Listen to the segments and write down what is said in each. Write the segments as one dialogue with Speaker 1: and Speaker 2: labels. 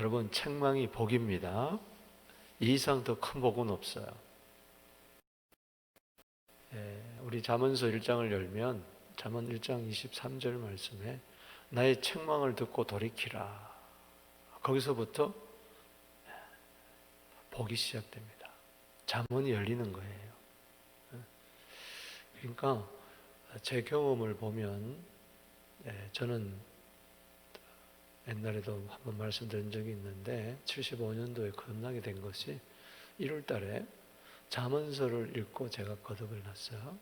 Speaker 1: 여러분, 책망이 복입니다. 이 이상 더 큰 복은 없어요. 우리 잠언서 1장을 열면 잠언 1장 23절 말씀에 나의 책망을 듣고 돌이키라. 거기서부터 복이 시작됩니다. 잠언이 열리는 거예요. 그러니까 제 경험을 보면 저는 옛날에도 한번 말씀드린 적이 있는데 75년도에 거듭나게 된 것이 1월 달에 잠언서를 읽고 제가 거듭을 났어요.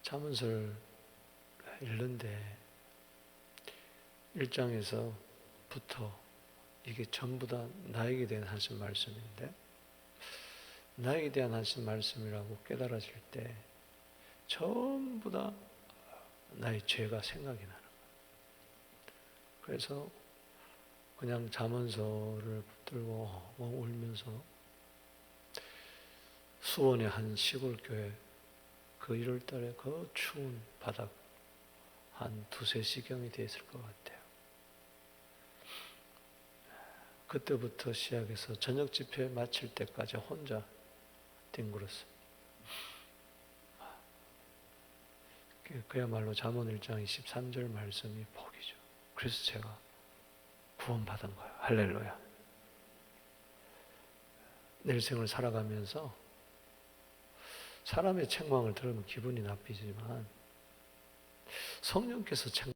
Speaker 1: 잠언서를 읽는데 1장에서부터 이게 전부 다 나에게 대한 하신 말씀인데 나에게 대한 하신 말씀이라고 깨달아질 때 전부 다 나의 죄가 생각이 나는 거예요. 그래서 그냥 잠언서를 붙들고 울면서 수원의 한 시골 교회 그 1월 달에 그 추운 바닥 한 2-3시경이 됐을 것 같아요. 그때부터 시작해서 저녁 집회 마칠 때까지 혼자 뒹굴었어요. 그야말로 잠언 1장 23절 말씀이 복이죠. 그래서 제가 구원받은 거예요. 할렐루야. 내 일생을 살아가면서 사람의 책망을 들으면 기분이 나쁘지만 성령께서 책망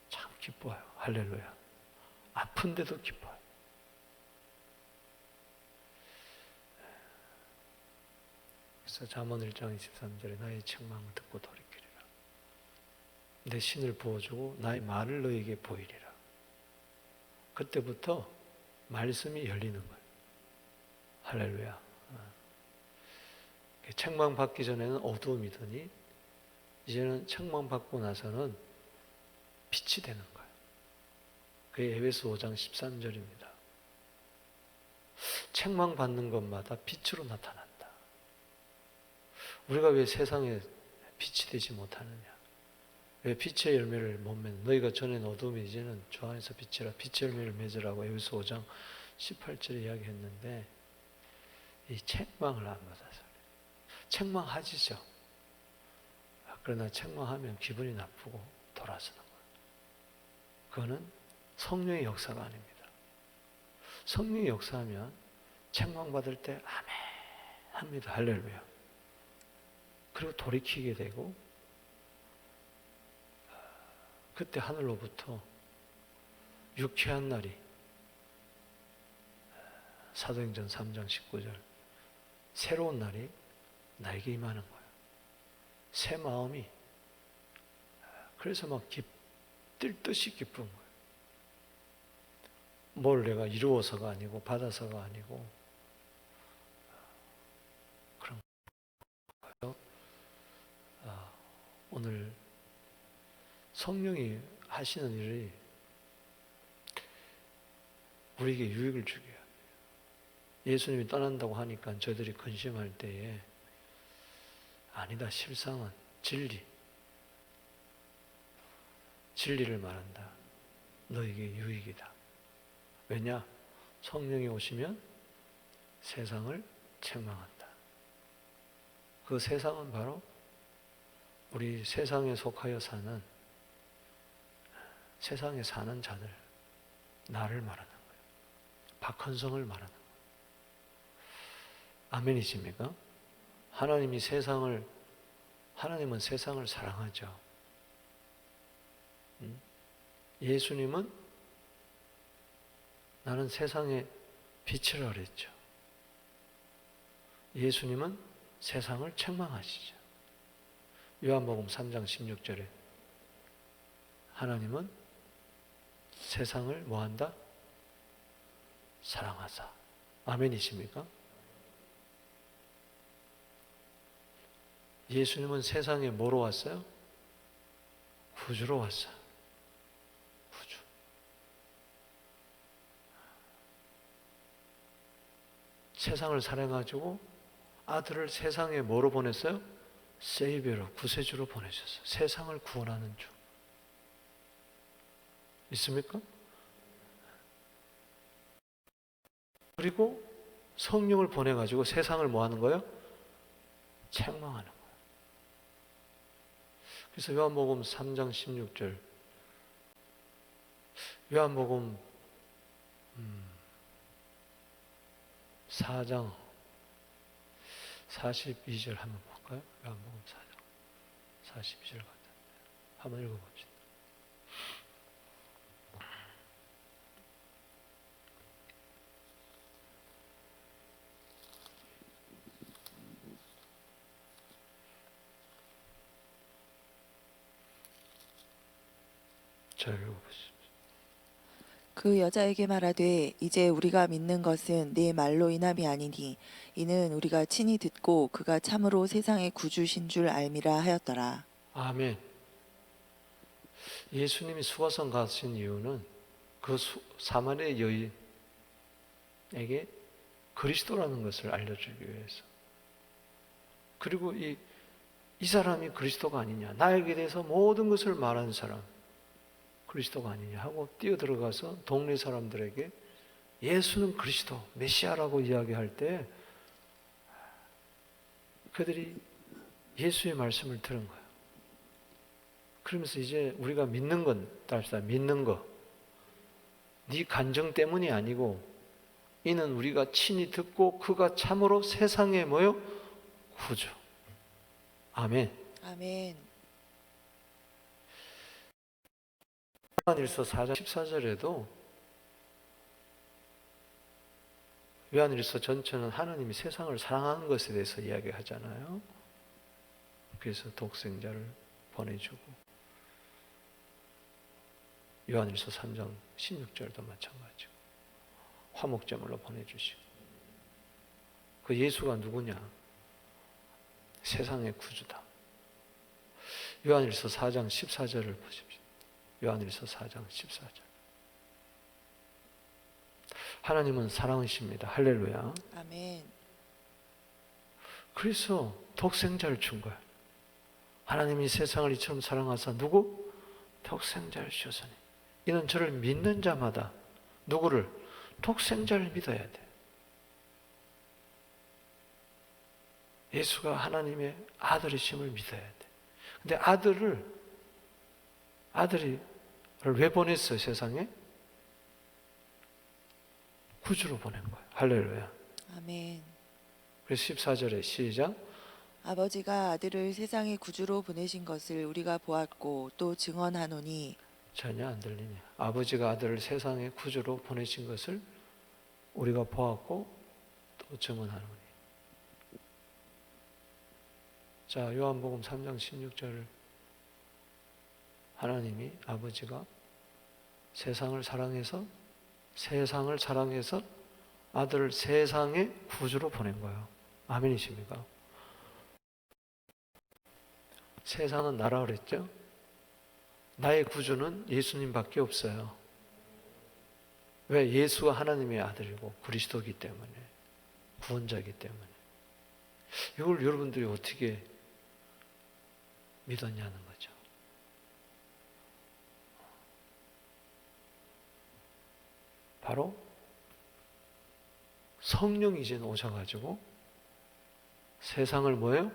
Speaker 1: 참 기뻐요. 할렐루야. 아픈데도 기뻐요. 그래서 잠언 1장 23절에 나의 책망을 듣고 돌이키리라. 내 신을 부어주고 나의 말을 너에게 보이리라. 그때부터 말씀이 열리는 거예요. 할렐루야. 책망 받기 전에는 어두움이더니 이제는 책망 받고 나서는 빛이 되는 거예요. 그게 에베소 5장 13절입니다. 책망 받는 것마다 빛으로 나타난다. 우리가 왜 세상에 빛이 되지 못하느냐? 왜 빛의 열매를 못 맺는? 너희가 전에는 어둠이 이제는 주 안에서 빛이라 빛의 열매를 맺으라고 에베소 5장 18절에 이야기했는데 이 책망을 안 받아서 책망하지죠. 그러나 책망하면 기분이 나쁘고 돌아서는 거예요. 그거는 성령의 역사가 아닙니다. 성령의 역사하면 책망받을 때 아멘 합니다. 할렐루야. 그리고 돌이키게 되고 그때 하늘로부터 유쾌한 날이 사도행전 3장 19절 새로운 날이 나에게 임하는 거예요. 새 마음이 그래서 막 뜰 듯이 기쁜 거예요. 뭘 내가 이루어서가 아니고 받아서가 아니고 그런 거예요. 오늘 성령이 하시는 일이 우리에게 유익을 주게 해요. 예수님이 떠난다고 하니까 저희들이 근심할 때에 아니다. 실상은 진리를 말한다. 너에게 유익이다. 왜냐? 성령이 오시면 세상을 책망한다. 그 세상은 바로 우리 세상에 속하여 사는 세상에 사는 자들, 나를 말하는 거예요. 박헌성을 말하는 거예요. 아멘이십니까? 하나님은 세상을 사랑하죠. 예수님은 나는 세상의 빛이라 그랬죠. 예수님은 세상을 책망하시죠. 요한복음 3장 16절에 하나님은 세상을 뭐한다? 사랑하사. 아멘이십니까? 예수님은 세상에 뭐로 왔어요? 구주로 왔어요. 구주. 세상을 사랑해가지고 아들을 세상에 뭐로 보냈어요? 세이비어로, 구세주로 보내셨어요. 세상을 구원하는 주. 있습니까? 그리고 성령을 보내가지고 세상을 뭐 하는 거예요? 책망하는 거예요. 그래서 요한복음 3장 16절, 요한복음 4장 42절 한번 볼까요? 요한복음 4장 42절 같은데 한번 읽어봅시다. 잘 읽어보십시오.
Speaker 2: 그 여자에게 말하되 이제 우리가 믿는 것은 네 말로 인함이 아니니 이는 우리가 친히 듣고 그가 참으로 세상의 구주신 줄 알미라 하였더라.
Speaker 1: 아멘. 예수님이 수가성 가신 이유는 그 사마리아 여인에게 그리스도라는 것을 알려주기 위해서. 그리고 이 사람이 그리스도가 아니냐, 나에게 대해서 모든 것을 말하는 사람 그리스도가 아니냐 하고 뛰어들어가서 동네 사람들에게 예수는 그리스도, 메시아라고 이야기할 때 그들이 예수의 말씀을 들은 거예요. 그러면서 이제 우리가 믿는 건, 답시다. 믿는 거. 네 간정 때문이 아니고 이는 우리가 친히 듣고 그가 참으로 세상에 뭐요? 구주. 아멘.
Speaker 2: 아멘.
Speaker 1: 요한일서 4장 14절에도 요한일서 전체는 하나님이 세상을 사랑하는 것에 대해서 이야기하잖아요. 그래서 독생자를 보내주고 요한일서 3장 16절도 마찬가지고 화목제물로 보내주시고 그 예수가 누구냐? 세상의 구주다. 요한일서 4장 14절을 보십시오. 요한일서 4장 14절. 하나님은 사랑이십니다. 할렐루야.
Speaker 2: 아멘.
Speaker 1: 그래서 독생자를 준 거야. 하나님이 세상을 이처럼 사랑하사 누구? 독생자를 주셨으니 이는 저를 믿는 자마다 누구를? 독생자를 믿어야 돼. 예수가 하나님의 아들이심을 믿어야 돼. 근데 아들이 왜 보냈어요, 세상에? 구주로 보낸 거예요. 할렐루야.
Speaker 2: 아멘.
Speaker 1: 그래서 14절에 시작.
Speaker 2: 아버지가 아들을 세상의 구주로 보내신 것을 우리가 보았고 또 증언하노니.
Speaker 1: 전혀 안 들리냐? 아버지가 아들을 세상의 구주로 보내신 것을 우리가 보았고 또 증언하노니. 자, 요한복음 3장 16절 하나님이 아버지가 세상을 사랑해서 아들을 세상의 구주로 보낸 거예요. 아멘이십니까? 세상은 나라 그랬죠? 나의 구주는 예수님밖에 없어요. 왜? 예수가 하나님의 아들이고 그리스도이기 때문에, 구원자이기 때문에. 이걸 여러분들이 어떻게 믿었냐는 거죠. 바로 성령이 이제 오셔가지고 세상을 뭐예요?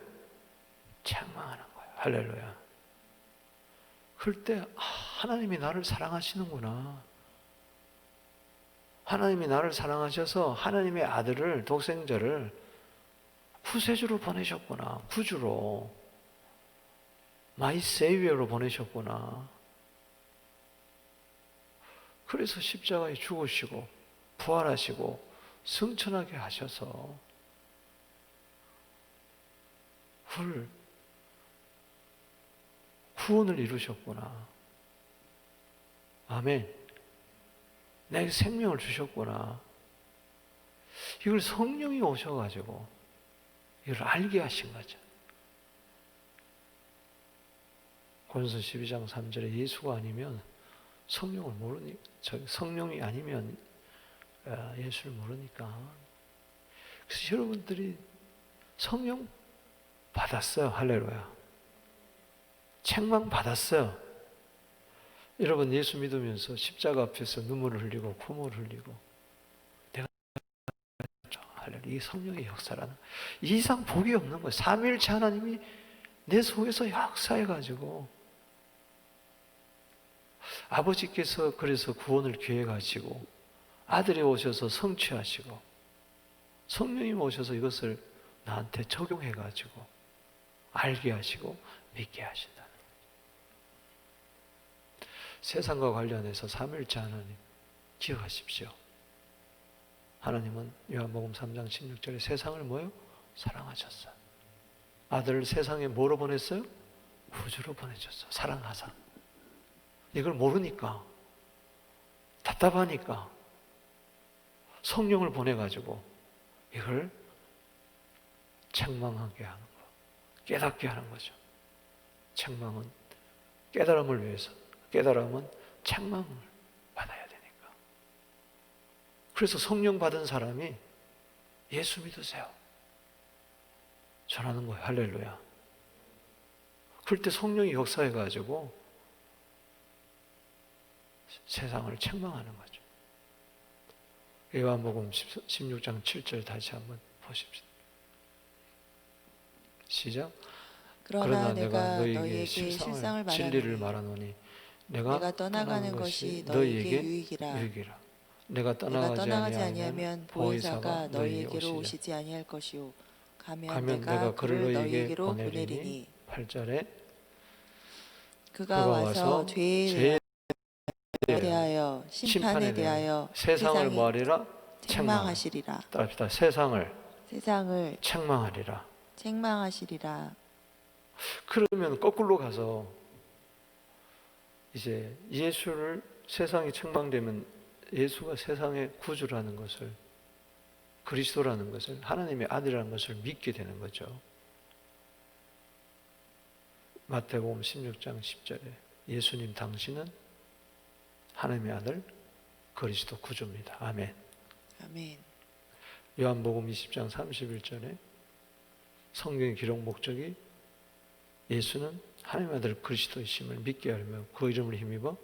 Speaker 1: 책망하는 거예요. 할렐루야. 그럴 때 하나님이 나를 사랑하시는구나. 하나님이 나를 사랑하셔서 하나님의 아들을, 독생자를 구세주로 보내셨구나. 구주로. 마이 세이비어로 보내셨구나. 그래서 십자가에 죽으시고 부활하시고 승천하게 하셔서 구원을 이루셨구나. 아멘. 내게 생명을 주셨구나. 이걸 성령이 오셔가지고 이걸 알게 하신 거죠. 고린도서 12장 3절에 예수가 아니면 성령을 성령이 아니면 예수를 모르니까. 그래서 여러분들이 성령 받았어요. 할렐루야. 책망 받았어요. 여러분 예수 믿으면서 십자가 앞에서 눈물을 흘리고 콧물을 흘리고 내가 할렐루야. 이 성령의 역사라는 이 이상 복이 없는 거예요. 삼위일체 하나님이 내 속에서 역사해가지고 아버지께서 그래서 구원을 계획하시고 아들이 오셔서 성취하시고 성령님 오셔서 이것을 나한테 적용해가지고 알게 하시고 믿게 하신다. 세상과 관련해서 삼위일체 하나님 기억하십시오. 하나님은 요한복음 3장 16절에 세상을 뭐요? 사랑하셨어요. 아들을 세상에 뭐로 보냈어요? 구주로 보내셨어요. 사랑하사. 이걸 모르니까 답답하니까 성령을 보내가지고 이걸 책망하게 하는 거, 깨닫게 하는 거죠. 책망은 깨달음을 위해서, 깨달음은 책망을 받아야 되니까. 그래서 성령 받은 사람이 예수 믿으세요 전하는 거예요. 할렐루야. 그럴 때 성령이 역사해가지고 세상을 책망하는 거죠. 요한복음 16장 7절 다시 한번 보십시오. 시작.
Speaker 2: 그러나 내가 너희에게 실상을
Speaker 1: 진리를
Speaker 2: 말하노니
Speaker 1: 말하노니 내가
Speaker 2: 떠나가는 것이 너희에게 유익이라.
Speaker 1: 내가
Speaker 2: 떠나가지 아니하면 보혜사가 너희에게로 오시지 아니할 것이요 가면 내가 그를 너희에게로 보내리니
Speaker 1: 8절에
Speaker 2: 그가 와서 죄에 대하여 심판에 대하여
Speaker 1: 세상을 뭐하리라?
Speaker 2: 책망하시리라.
Speaker 1: 따라합시다. 세상을
Speaker 2: 책망하시리라.
Speaker 1: 그러면 거꾸로 가서 이제 예수를 세상이 책망되면 예수가 세상의 구주라는 것을, 그리스도라는 것을, 하나님의 아들이라는 것을 믿게 되는 거죠. 마태복음 16장 10절에 예수님 당신은 하나님의 아들 그리스도 구주입니다. 아멘.
Speaker 2: 아멘.
Speaker 1: 요한복음 20장 31절에 성경의 기록 목적이 예수는 하나님의 아들 그리스도이심을 믿게 하려며 그 이름을 힘입어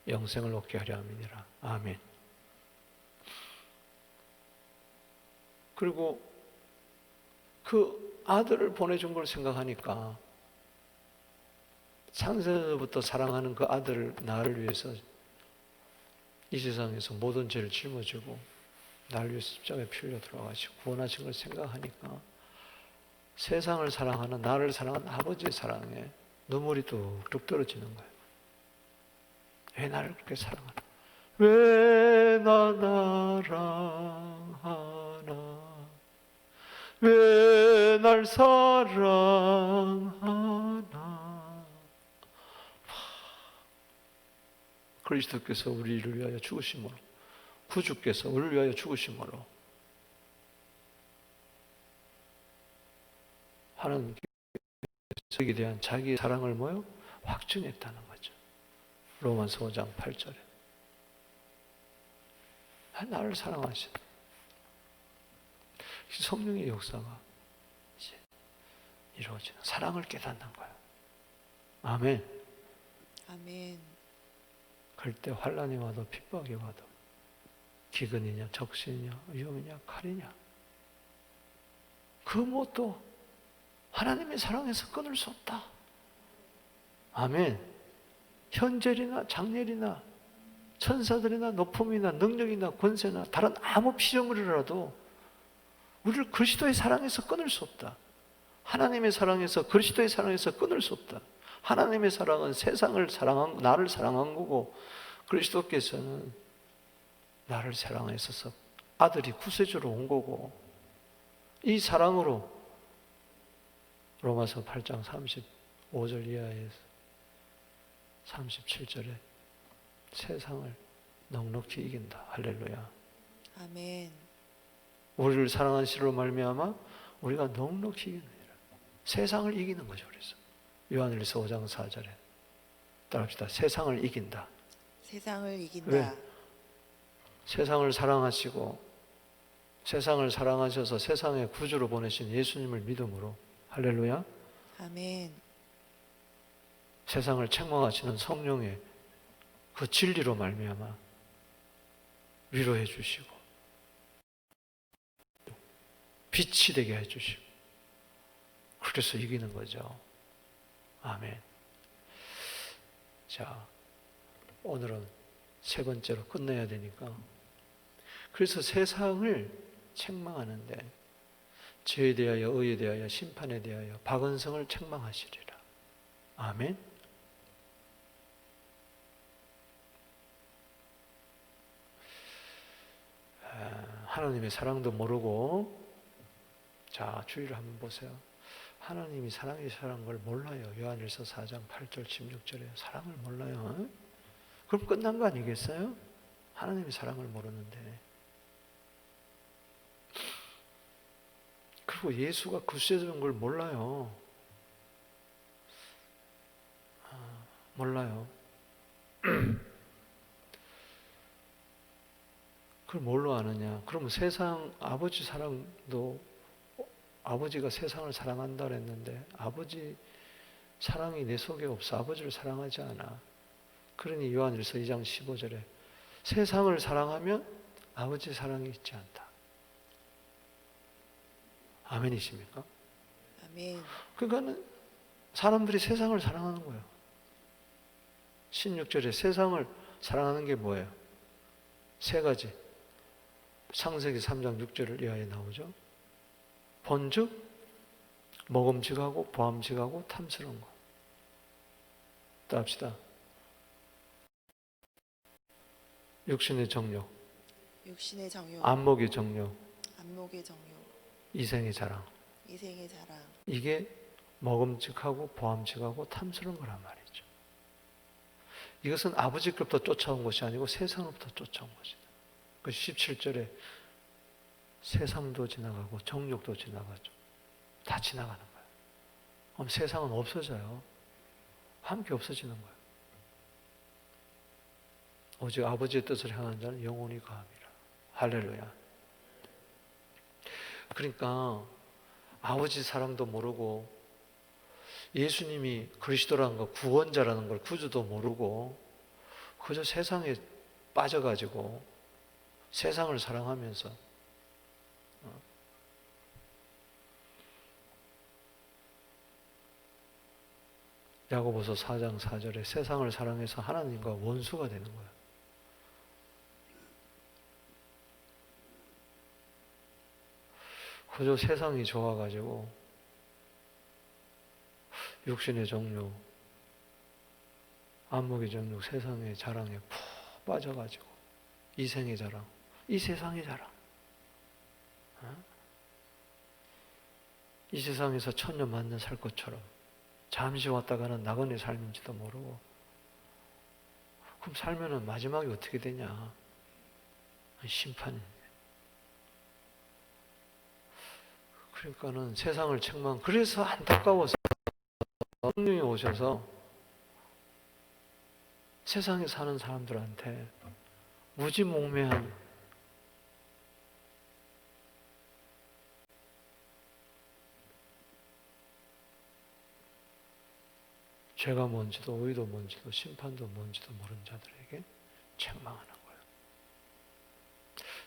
Speaker 1: 영생을 얻게 하려 함이니라. 아멘. 그리고 그 아들을 보내준 걸 생각하니까 창세전부터 사랑하는 그 아들을 나를 위해서 이 세상에서 모든 죄를 짊어지고 나를 위해서 십자가에 피 흘려 들어가시고 구원하신 걸 생각하니까 세상을 사랑하는 나를 사랑하는 아버지의 사랑에 눈물이 뚝뚝 떨어지는 거예요. 왜 나를 그렇게 사랑하나? 왜 나 사랑하나? 왜 날 사랑하나? 그리스도께서 우리를 위하여 죽으심으로, 구주께서 우리를 위하여 죽으심으로 하나님께서 저에게 대한 자기의 사랑을 뭐요? 확증했다는 거죠. 로마서 5장 8절에 나를 사랑하신 성령의 역사가 이제 이루어지는, 사랑을 깨닫는 거예요. 아멘.
Speaker 2: 아멘.
Speaker 1: 그럴 때 환난이 와도 핍박이 와도 기근이냐 적신이냐 위험이냐 칼이냐 그 무엇도 하나님의 사랑에서 끊을 수 없다. 아멘. 현재이나 장렬이나 천사들이나 높음이나 능력이나 권세나 다른 아무 피조물이라도 우리를 그리스도의 사랑에서 끊을 수 없다. 하나님의 사랑에서, 그리스도의 사랑에서 끊을 수 없다. 하나님의 사랑은 세상을 사랑한, 나를 사랑한 거고 그리스도께서는 나를 사랑하셔서 아들이 구세주로 온 거고 이 사랑으로 로마서 8장 35절 이하에서 37절에 세상을 넉넉히 이긴다. 할렐루야.
Speaker 2: 아멘.
Speaker 1: 우리를 사랑한 시로 말미암아 우리가 넉넉히 이기느니라. 세상을 이기는 거죠. 그래서 요한일서 5장 4절에 따라합시다. 세상을 이긴다.
Speaker 2: 세상을 이긴다.
Speaker 1: 왜? 세상을 사랑하시고 세상을 사랑하셔서 세상의 구주로 보내신 예수님을 믿음으로 할렐루야.
Speaker 2: 아멘.
Speaker 1: 세상을 책망하시는 성령의 그 진리로 말미암아 위로해 주시고 빛이 되게 해 주시고 그래서 이기는 거죠. 아멘. 자, 오늘은 세 번째로 끝내야 되니까 그래서 세상을 책망하는데 죄에 대하여 의에 대하여 심판에 대하여 박은성을 책망하시리라. 아멘. 하나님의 사랑도 모르고 자 주의를 한번 보세요. 하나님이 사랑이라는 걸 몰라요. 요한일서 4장 8절 16절에 사랑을 몰라요. 그럼 끝난 거 아니겠어요? 하나님이 사랑을 모르는데. 그리고 예수가 구세주인 걸 몰라요. 몰라요. 그걸 뭘로 아느냐? 그러면 세상 아버지 사랑도 아버지가 세상을 사랑한다 그랬는데 아버지 사랑이 내 속에 없어. 아버지를 사랑하지 않아. 그러니 요한일서 2장 15절에 세상을 사랑하면 아버지 사랑이 있지 않다. 아멘이십니까?
Speaker 2: 아멘.
Speaker 1: 그러니까는 사람들이 세상을 사랑하는 거예요. 16절에 세상을 사랑하는 게 뭐예요? 세 가지. 창세기 3장 6절을 이하에 나오죠. 본즉 먹음직하고 보암직하고 탐스러운 것. 또 합시다. 육신의 정욕,
Speaker 2: 육신의 정욕,
Speaker 1: 안목의 정욕,
Speaker 2: 안목의 정욕,
Speaker 1: 이생의 자랑.
Speaker 2: 이생의 자랑.
Speaker 1: 이게 먹음직하고 보암직하고 탐스러운 거란 말이죠. 이것은 아버지로부터 쫓아온 것이 아니고 세상으로부터 쫓아온 것이다. 그 17절에 세상도 지나가고 정욕도 지나가죠. 다 지나가는 거예요. 그럼 세상은 없어져요. 함께 없어지는 거예요. 오직 아버지의 뜻을 향한 자는 영원히 거함이라. 할렐루야. 그러니까 아버지 사랑도 모르고 예수님이 그리스도라는 거, 구원자라는 걸, 구주도 모르고 그저 세상에 빠져가지고 세상을 사랑하면서 야고보서 4장 4절에 세상을 사랑해서 하나님과 원수가 되는 거예요. 그저 세상이 좋아가지고 육신의 정욕, 안목의 정욕, 세상의 자랑에 푹 빠져가지고 이생의 자랑, 이 세상의 자랑. 이 세상에서 천년 만년 살 것처럼 잠시 왔다가는 나그네 삶인지도 모르고 그럼 살면은 마지막이 어떻게 되냐? 심판인데. 그러니까는 세상을 책망. 그래서 안타까워서 성령이 오셔서 세상에 사는 사람들한테 무지몽매한 죄가 뭔지도 의도 뭔지도 심판도 뭔지도 모르는 자들에게 책망하는 거예요.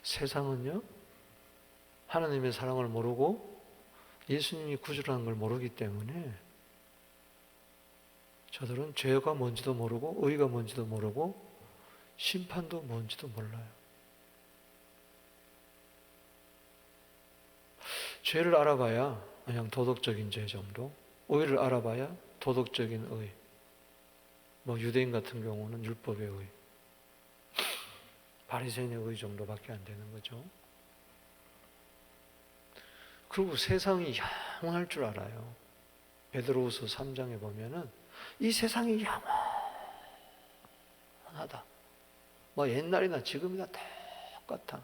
Speaker 1: 세상은요, 하나님의 사랑을 모르고 예수님이 구주라는 걸 모르기 때문에 저들은 죄가 뭔지도 모르고 의가 뭔지도 모르고 심판도 뭔지도 몰라요. 죄를 알아봐야 그냥 도덕적인 죄 정도, 의를 알아봐야 도덕적인 의, 뭐 유대인 같은 경우는 율법의 의, 바리새인의 의 정도밖에 안 되는 거죠. 그리고 세상이 영원할 줄 알아요. 베드로후서 3장에 보면은 이 세상이 영원하다. 뭐 옛날이나 지금이나 똑같아.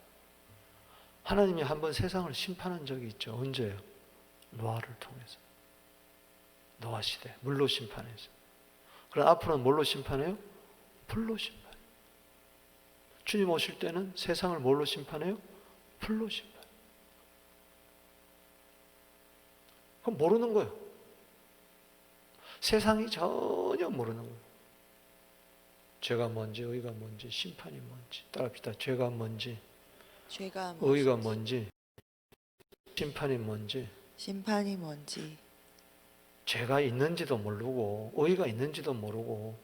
Speaker 1: 하나님이 한번 세상을 심판한 적이 있죠. 언제요? 노아를 통해서. 노아 시대 물로 심판해서. 그럼 앞으로는 뭘로 심판해요? 불로 심판. 주님 오실 때는 세상을 뭘로 심판해요? 불로 심판. 그건 모르는 거예요. 세상이 전혀 모르는 거예요. 죄가 뭔지, 의가 뭔지, 심판이 뭔지 따라합시다. 죄가 뭔지,
Speaker 2: 죄가
Speaker 1: 의가
Speaker 2: 무엇인지,
Speaker 1: 뭔지, 심판이 뭔지.
Speaker 2: 심판이 뭔지,
Speaker 1: 죄가 있는지도 모르고 의가 있는지도 모르고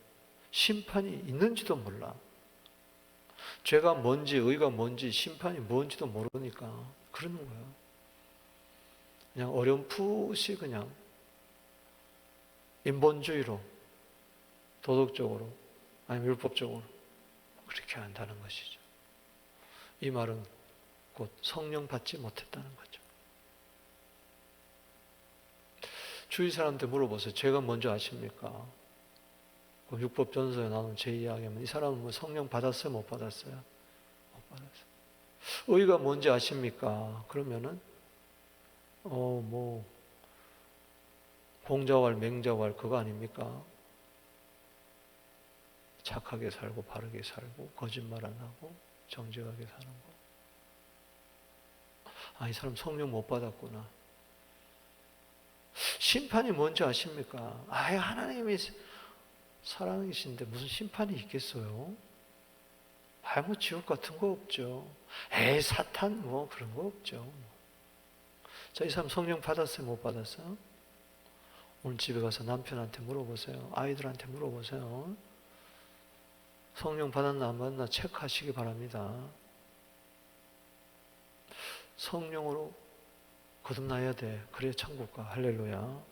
Speaker 1: 심판이 있는지도 몰라. 죄가 뭔지 의가 뭔지 심판이 뭔지도 모르니까 그러는 거예요. 그냥 어렴풋이 그냥 인본주의로 도덕적으로 아니면 율법적으로 그렇게 한다는 것이죠. 이 말은 곧 성령 받지 못했다는 거죠. 주위 사람한테 물어보세요. 죄가 뭔지 아십니까? 그 율법전서에 나오는 죄 이야기하면 이 사람은 뭐 성령 받았어요? 못 받았어요? 못 받았어요. 의가 뭔지 아십니까? 그러면은 뭐 공자왈 맹자왈 그거 아닙니까? 착하게 살고 바르게 살고 거짓말 안 하고 정직하게 사는 거. 아, 이 사람 성령 못 받았구나. 심판이 뭔지 아십니까? 아예 하나님이 사랑이신데 무슨 심판이 있겠어요? 아예 뭐 지옥 같은 거 없죠. 에이 사탄 뭐 그런 거 없죠. 자, 이 사람 성령 받았어요? 못 받았어요? 오늘 집에 가서 남편한테 물어보세요. 아이들한테 물어보세요. 성령 받았나 안 받았나 체크하시기 바랍니다. 성령으로 거듭나야 돼. 그래야 천국 가. 할렐루야.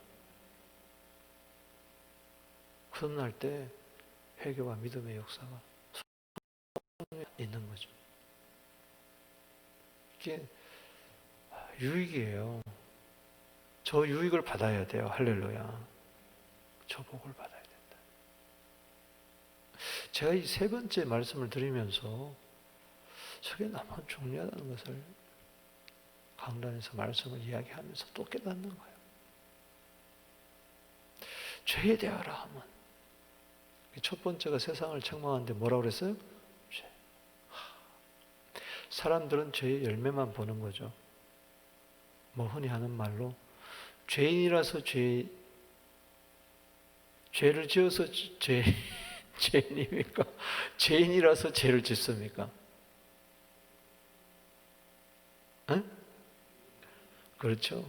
Speaker 1: 거듭날 때 회개와 믿음의 역사가 있는 거죠. 이게 유익이에요. 저 유익을 받아야 돼요. 할렐루야. 저 복을 받아야 된다. 제가 이 세 번째 말씀을 드리면서 저게 너무 중요하다는 것을 강단에서 말씀을 이야기하면서 또 깨닫는 거예요. 죄에 대하라 하면 첫 번째가 세상을 책망하는데 뭐라고 그랬어요? 죄. 사람들은 죄의 열매만 보는 거죠. 뭐 흔히 하는 말로 죄인이라서 죄를 지어서 죄인입니까? 죄인이라서 죄를 짓습니까? 응? 그렇죠.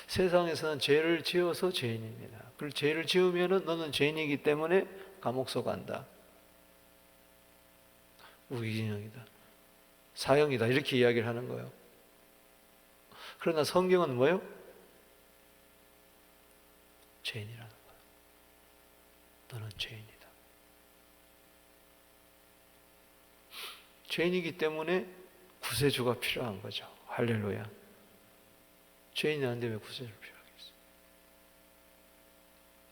Speaker 1: 세상에서는 죄를 지어서 죄인입니다. 그리고 죄를 지으면은 너는 죄인이기 때문에 감옥서 간다. 무기징역이다. 사형이다. 이렇게 이야기를 하는 거예요. 그러나 성경은 뭐예요? 죄인이라는 거예요. 너는 죄인이다. 죄인이기 때문에 구세주가 필요한 거죠. 할렐루야. 죄인이 아닌데 왜 구세주가 필요하겠어요?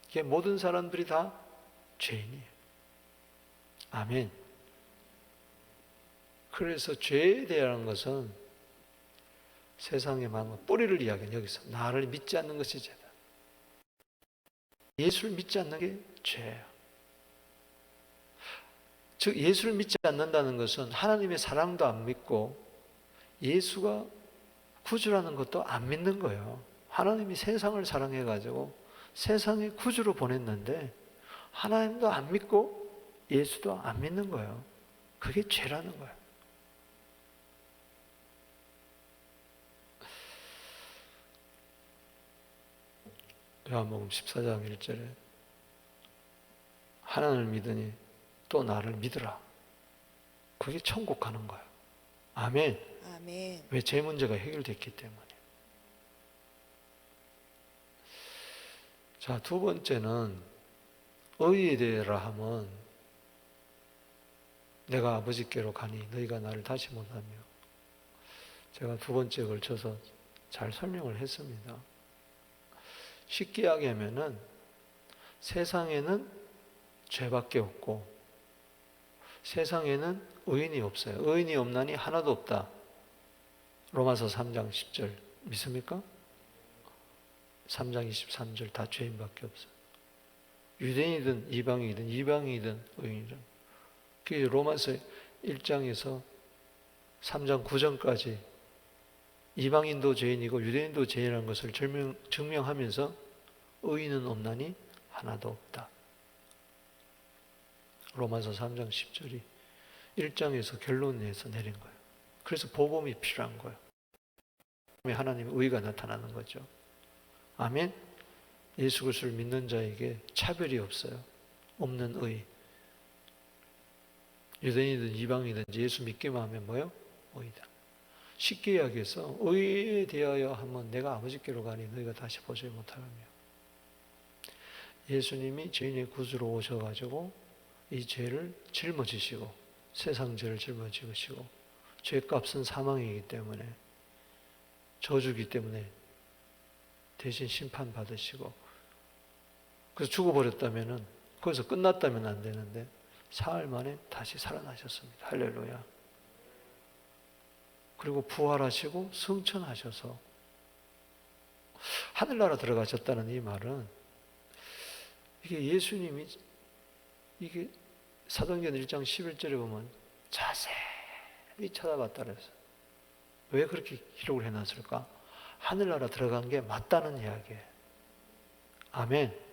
Speaker 1: 이게 모든 사람들이 다 죄인이에요. 아멘. 그래서 죄에 대한 것은 세상의 많은 뿌리를 이야기하는 여기서 나를 믿지 않는 것이 죄다. 예수를 믿지 않는 게 죄예요. 즉 예수를 믿지 않는다는 것은 하나님의 사랑도 안 믿고 예수가 구주라는 것도 안 믿는 거예요. 하나님이 세상을 사랑해가지고 세상에 구주로 보냈는데 하나님도 안 믿고 예수도 안 믿는 거예요. 그게 죄라는 거예요. 요한복음 14장 1절에 하나님을 믿으니 또 나를 믿으라. 그게 천국 가는 거예요. 아멘.
Speaker 2: 아멘.
Speaker 1: 왜? 죄 문제가 해결됐기 때문에. 자, 두 번째는 의에 대하라 하면 내가 아버지께로 가니 너희가 나를 다시 못하며, 제가 두 번째에 걸쳐서 잘 설명을 했습니다. 쉽게 이야기하면은 세상에는 죄밖에 없고 세상에는 의인이 없어요. 의인이 없나니 하나도 없다. 로마서 3장 10절 믿습니까? 3장 23절 다 죄인밖에 없어요. 유대인이든 이방인이든 의인이든. 그게 로마서 1장에서 3장 9절까지 이방인도 죄인이고 유대인도 죄인이라는 것을 증명하면서 의인은 없나니 하나도 없다. 로마서 3장 10절이 1장에서 결론에서 내린 거예요. 그래서 복음이 필요한 거예요. 하나님의 의가 나타나는 거죠. 아멘. 예수 그리스도를 믿는 자에게 차별이 없어요. 없는 의. 유대인이든 이방이든지 예수 믿기만 하면 뭐요? 의다. 쉽게 이야기해서 의에 대하여 하면 내가 아버지께로 가니 너희가 다시 보지 못하며, 예수님이 죄인의 구주로 오셔가지고 이 죄를 짊어지시고 세상 죄를 짊어지시고 죄값은 사망이기 때문에 저주기 때문에 대신 심판받으시고, 그래서 죽어버렸다면은 거기서 끝났다면 안 되는데 사흘 만에 다시 살아나셨습니다. 할렐루야. 그리고 부활하시고 승천하셔서 하늘나라 들어가셨다는 이 말은, 이게 예수님이, 이게 사도행전 1장 11절에 보면 자세히 쳐다봤다 그랬어요. 왜 그렇게 기록을 해놨을까? 하늘나라 들어간 게 맞다는 이야기예요. 아멘.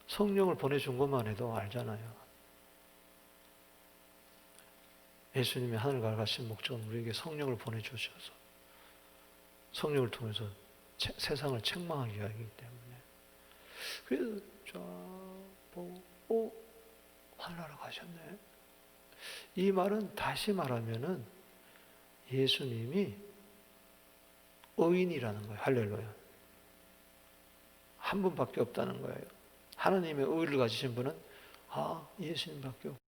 Speaker 1: 성령을 보내준 것만 해도 알잖아요. 예수님이 하늘 가신 목적은 우리에게 성령을 보내주셔서 성령을 통해서 세상을 책망하기 위하기 때문에. 그래서 쫙 보고 하늘나라 가셨네. 이 말은 다시 말하면은 예수님이 의인이라는 거예요. 할렐루야. 한 분밖에 없다는 거예요. 하나님의 의를 가지신 분은 예수님밖에 없고,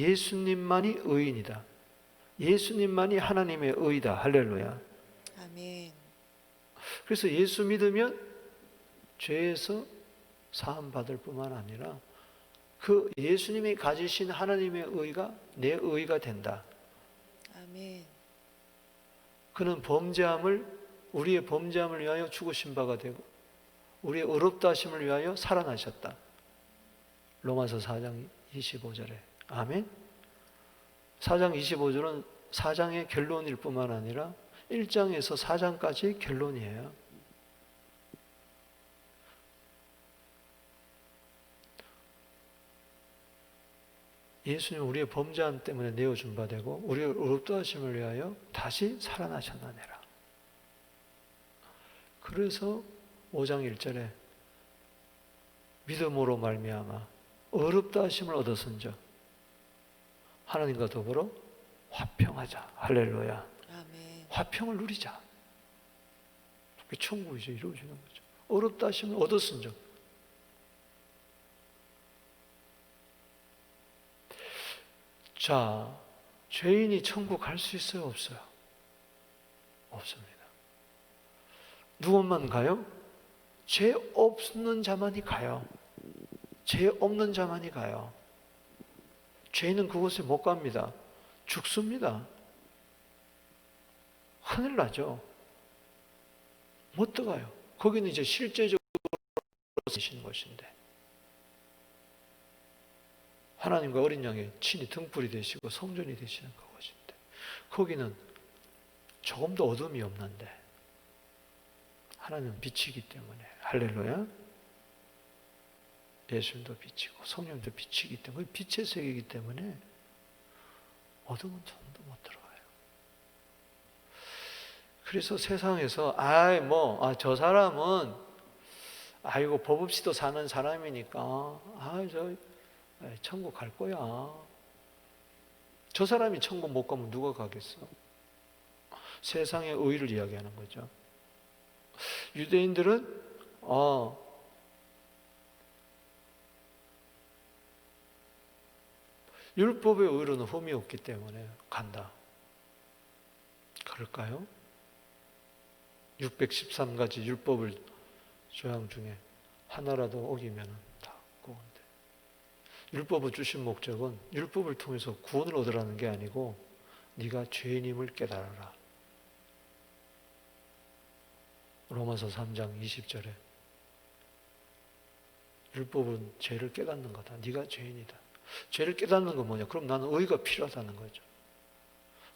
Speaker 1: 예수님만이 의인이다. 예수님만이 하나님의 의다. 할렐루야.
Speaker 2: 아멘.
Speaker 1: 그래서 예수 믿으면 죄에서 사함 받을 뿐만 아니라 그 예수님이 가지신 하나님의 의가 내 의가 된다.
Speaker 2: 아멘.
Speaker 1: 그는 우리의 범죄함을 위하여 죽으신 바가 되고 우리의 의롭다 하심을 위하여 살아나셨다. 로마서 4장 25절에. 아멘. 4장 25절은 4장의 결론일 뿐만 아니라 1장에서 4장까지 결론이에요. 예수님 우리의 범죄함 때문에 내어준 바 되고 우리의 의롭다 하심을 위하여 다시 살아나셨나니라. 그래서 5장 1절에 믿음으로 말미암아 의롭다 하심을 얻었은즉 하나님과 더불어 화평하자. 할렐루야.
Speaker 2: 아멘.
Speaker 1: 화평을 누리자. 그게 천국이 이루어지는 거죠. 의롭다 하심을 얻었은즉. 자, 죄인이 천국 갈 수 있어요? 없어요? 없습니다. 누구만 가요? 죄 없는 자만이 가요. 죄 없는 자만이 가요. 죄인은 그곳에 못 갑니다. 죽습니다. 큰일 나죠. 못 들어가요. 거기는 이제 실제적으로 계시는 것인데 하나님과 어린 양의 친히 등불이 되시고 성전이 되시는 그것인데 거기는 조금도 어둠이 없는데 하나님은 빛이기 때문에. 할렐루야. 예수님도 빛이고 성령도 빛이기 때문에 빛의 세계이기 때문에 어둠은 조금도 못 들어가요. 그래서 세상에서 저 사람은 아이고 법 없이도 사는 사람이니까 천국 갈 거야. 저 사람이 천국 못 가면 누가 가겠어? 세상의 의를 이야기하는 거죠. 유대인들은 율법의 의로는 흠이 없기 때문에 간다. 그럴까요? 613가지 율법을 조항 중에 하나라도 어기면 다 구원돼. 율법을 주신 목적은 율법을 통해서 구원을 얻으라는 게 아니고 네가 죄인임을 깨달아라. 로마서 3장 20절에 율법은 죄를 깨닫는 거다. 네가 죄인이다. 죄를 깨닫는 건 뭐냐? 그럼 나는 의가 필요하다는 거죠.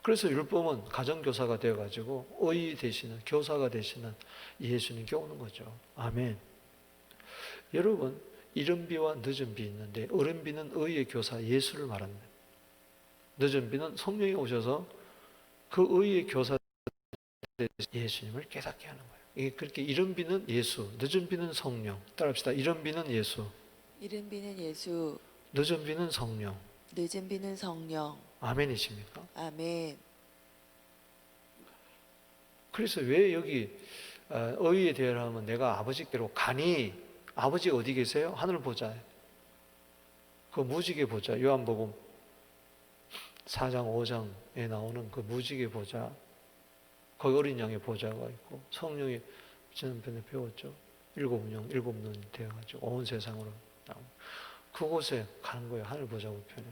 Speaker 1: 그래서 율법은 가정교사가 되어가지고 의 되시는, 교사가 되시는 예수님께 오는 거죠. 아멘. 여러분, 이른 비와 늦은 비 있는데 어른 비는 의의 교사 예수를 말합니다. 늦은 비는 성령이 오셔서 그 의의 교사 예수님을 깨닫게 하는 거예요. 이게 그렇게 이른 비는 예수, 늦은 비는 성령. 따라합시다. 이른 비는 예수,
Speaker 2: 이른 비는 예수,
Speaker 1: 늦은 비는 성령.
Speaker 2: 늦은 비는 성령.
Speaker 1: 아멘이십니까?
Speaker 2: 아멘.
Speaker 1: 그래서 왜 여기 의에 대하면 내가 아버지께로 가니, 아버지 어디 계세요? 하늘 보좌. 그 무지개 보좌. 요한복음 4장 5장에 나오는 그 무지개 보좌. 거기 어린 양의 보좌가 있고 성령이 지난번에 배웠죠. 일곱 눈 되어가지고 온 세상으로 나오고 그곳에 가는 거예요. 하늘 보좌 우편에.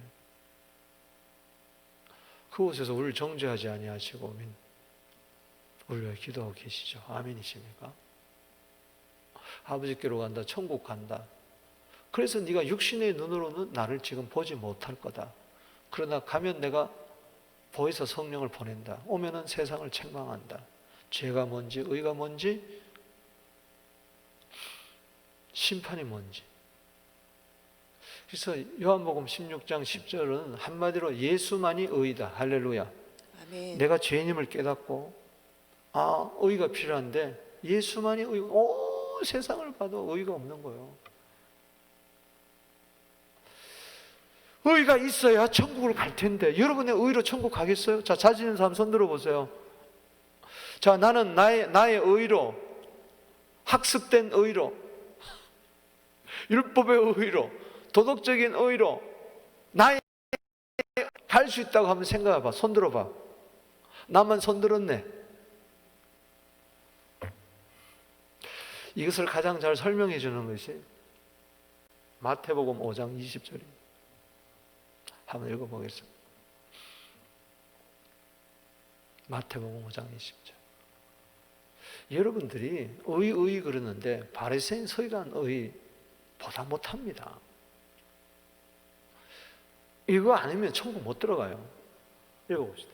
Speaker 1: 그곳에서 우리를 정죄하지 아니하시고 우리를 위해 기도하고 계시죠. 아멘이십니까? 아버지께로 간다. 천국 간다. 그래서 네가 육신의 눈으로는 나를 지금 보지 못할 거다. 그러나 가면 내가 보이서 성령을 보낸다. 오면은 세상을 책망한다. 죄가 뭔지, 의가 뭔지, 심판이 뭔지. 그래서 요한복음 16장 10절은 한마디로 예수만이 의이다. 할렐루야.
Speaker 2: 아멘.
Speaker 1: 내가 죄인임을 깨닫고 의가 필요한데 예수만이 의. 온 세상을 봐도 의가 없는 거예요. 의가 있어야 천국을 갈 텐데 여러분의 의로 천국 가겠어요? 자, 자신 있는 사람 손 들어보세요. 자, 나는 나의 의로, 학습된 의로, 율법의 의로, 도덕적인 의로 나의 갈 수 있다고 한번 생각해봐. 손 들어봐. 나만 손 들었네. 이것을 가장 잘 설명해 주는 것이 마태복음 5장 20절입니다. 한번 읽어보겠습니다. 마태복음 5장 20절. 여러분들이 의 그러는데 바리새인 서기관 의보다 못합니다. 이거 아니면 천국 못 들어가요. 읽어봅시다.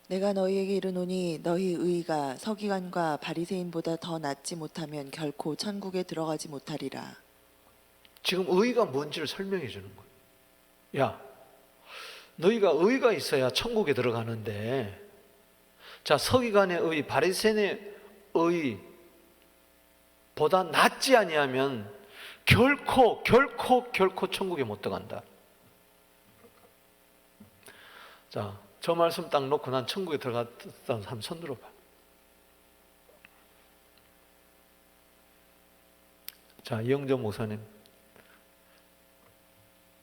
Speaker 2: 내가 너희에게 이르노니 너희 의가 서기관과 바리새인보다 더 낫지 못하면 결코 천국에 들어가지 못하리라.
Speaker 1: 지금 의가 뭔지를 설명해 주는 거예요. 야, 너희가 의가 있어야 천국에 들어가는데, 자, 서기관의 의, 바리새인의 의보다 낫지 아니하면 결코 천국에 못 들어간다. 자, 저 말씀 딱 놓고 난 천국에 들어갔던 사람 손 들어봐. 자, 이영정 목사님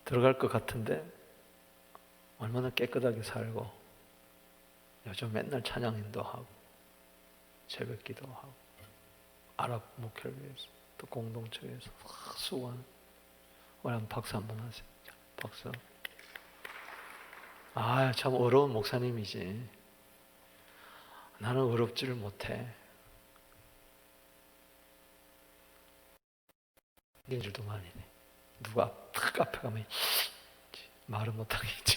Speaker 1: 들어갈 것 같은데 얼마나 깨끗하게 살고 요즘 맨날 찬양 인도하고 새벽 기도하고 아랍 목회를 위해서 또 공동체에서 수고하는 우리 한번 박수 한번 하세요. 박수. 참 어려운 목사님이지. 나는 어렵지를 못해. 이런 줄도 많이 해. 누가 탁 앞에 가면 말은 못하겠지.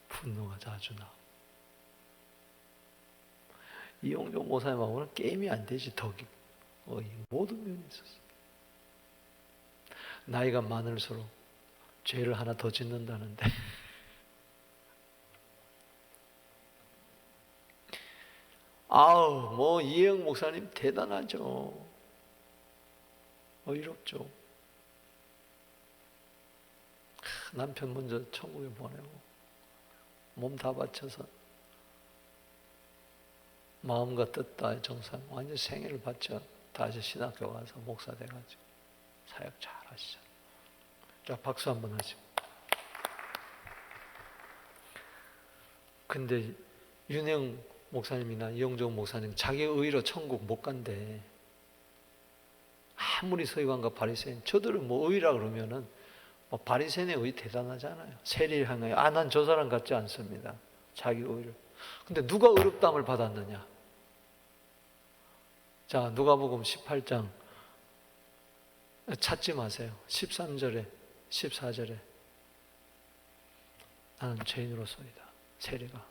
Speaker 1: 분노가 자주 나. 이용종 목사님하고는 게임이 안 되지. 덕이 모든 면이 있었어. 나이가 많을수록 죄를 하나 더 짓는다는데 이영 목사님 대단하죠. 의롭죠. 남편 먼저 천국에 보내고 몸 다 바쳐서 마음과 뜻 다의 정상 완전 생애를 바쳐 다시 신학교 가서 목사 돼가지고 사역 잘 하시죠. 자, 박수 한번 하시고. 근데 윤영 목사님이나 이영종 목사님 자기 의로 천국 못 간대. 아무리 서기관과 바리새인, 저들은 의라 그러면은 바리새인의 의 대단하잖아요. 세리를 향하여 난 저 사람 같지 않습니다. 자기 의를. 근데 누가 의롭다함을 받았느냐? 자, 누가복음 18장 찾지 마세요. 13절에 14절에 나는 죄인으로서이다. 세리가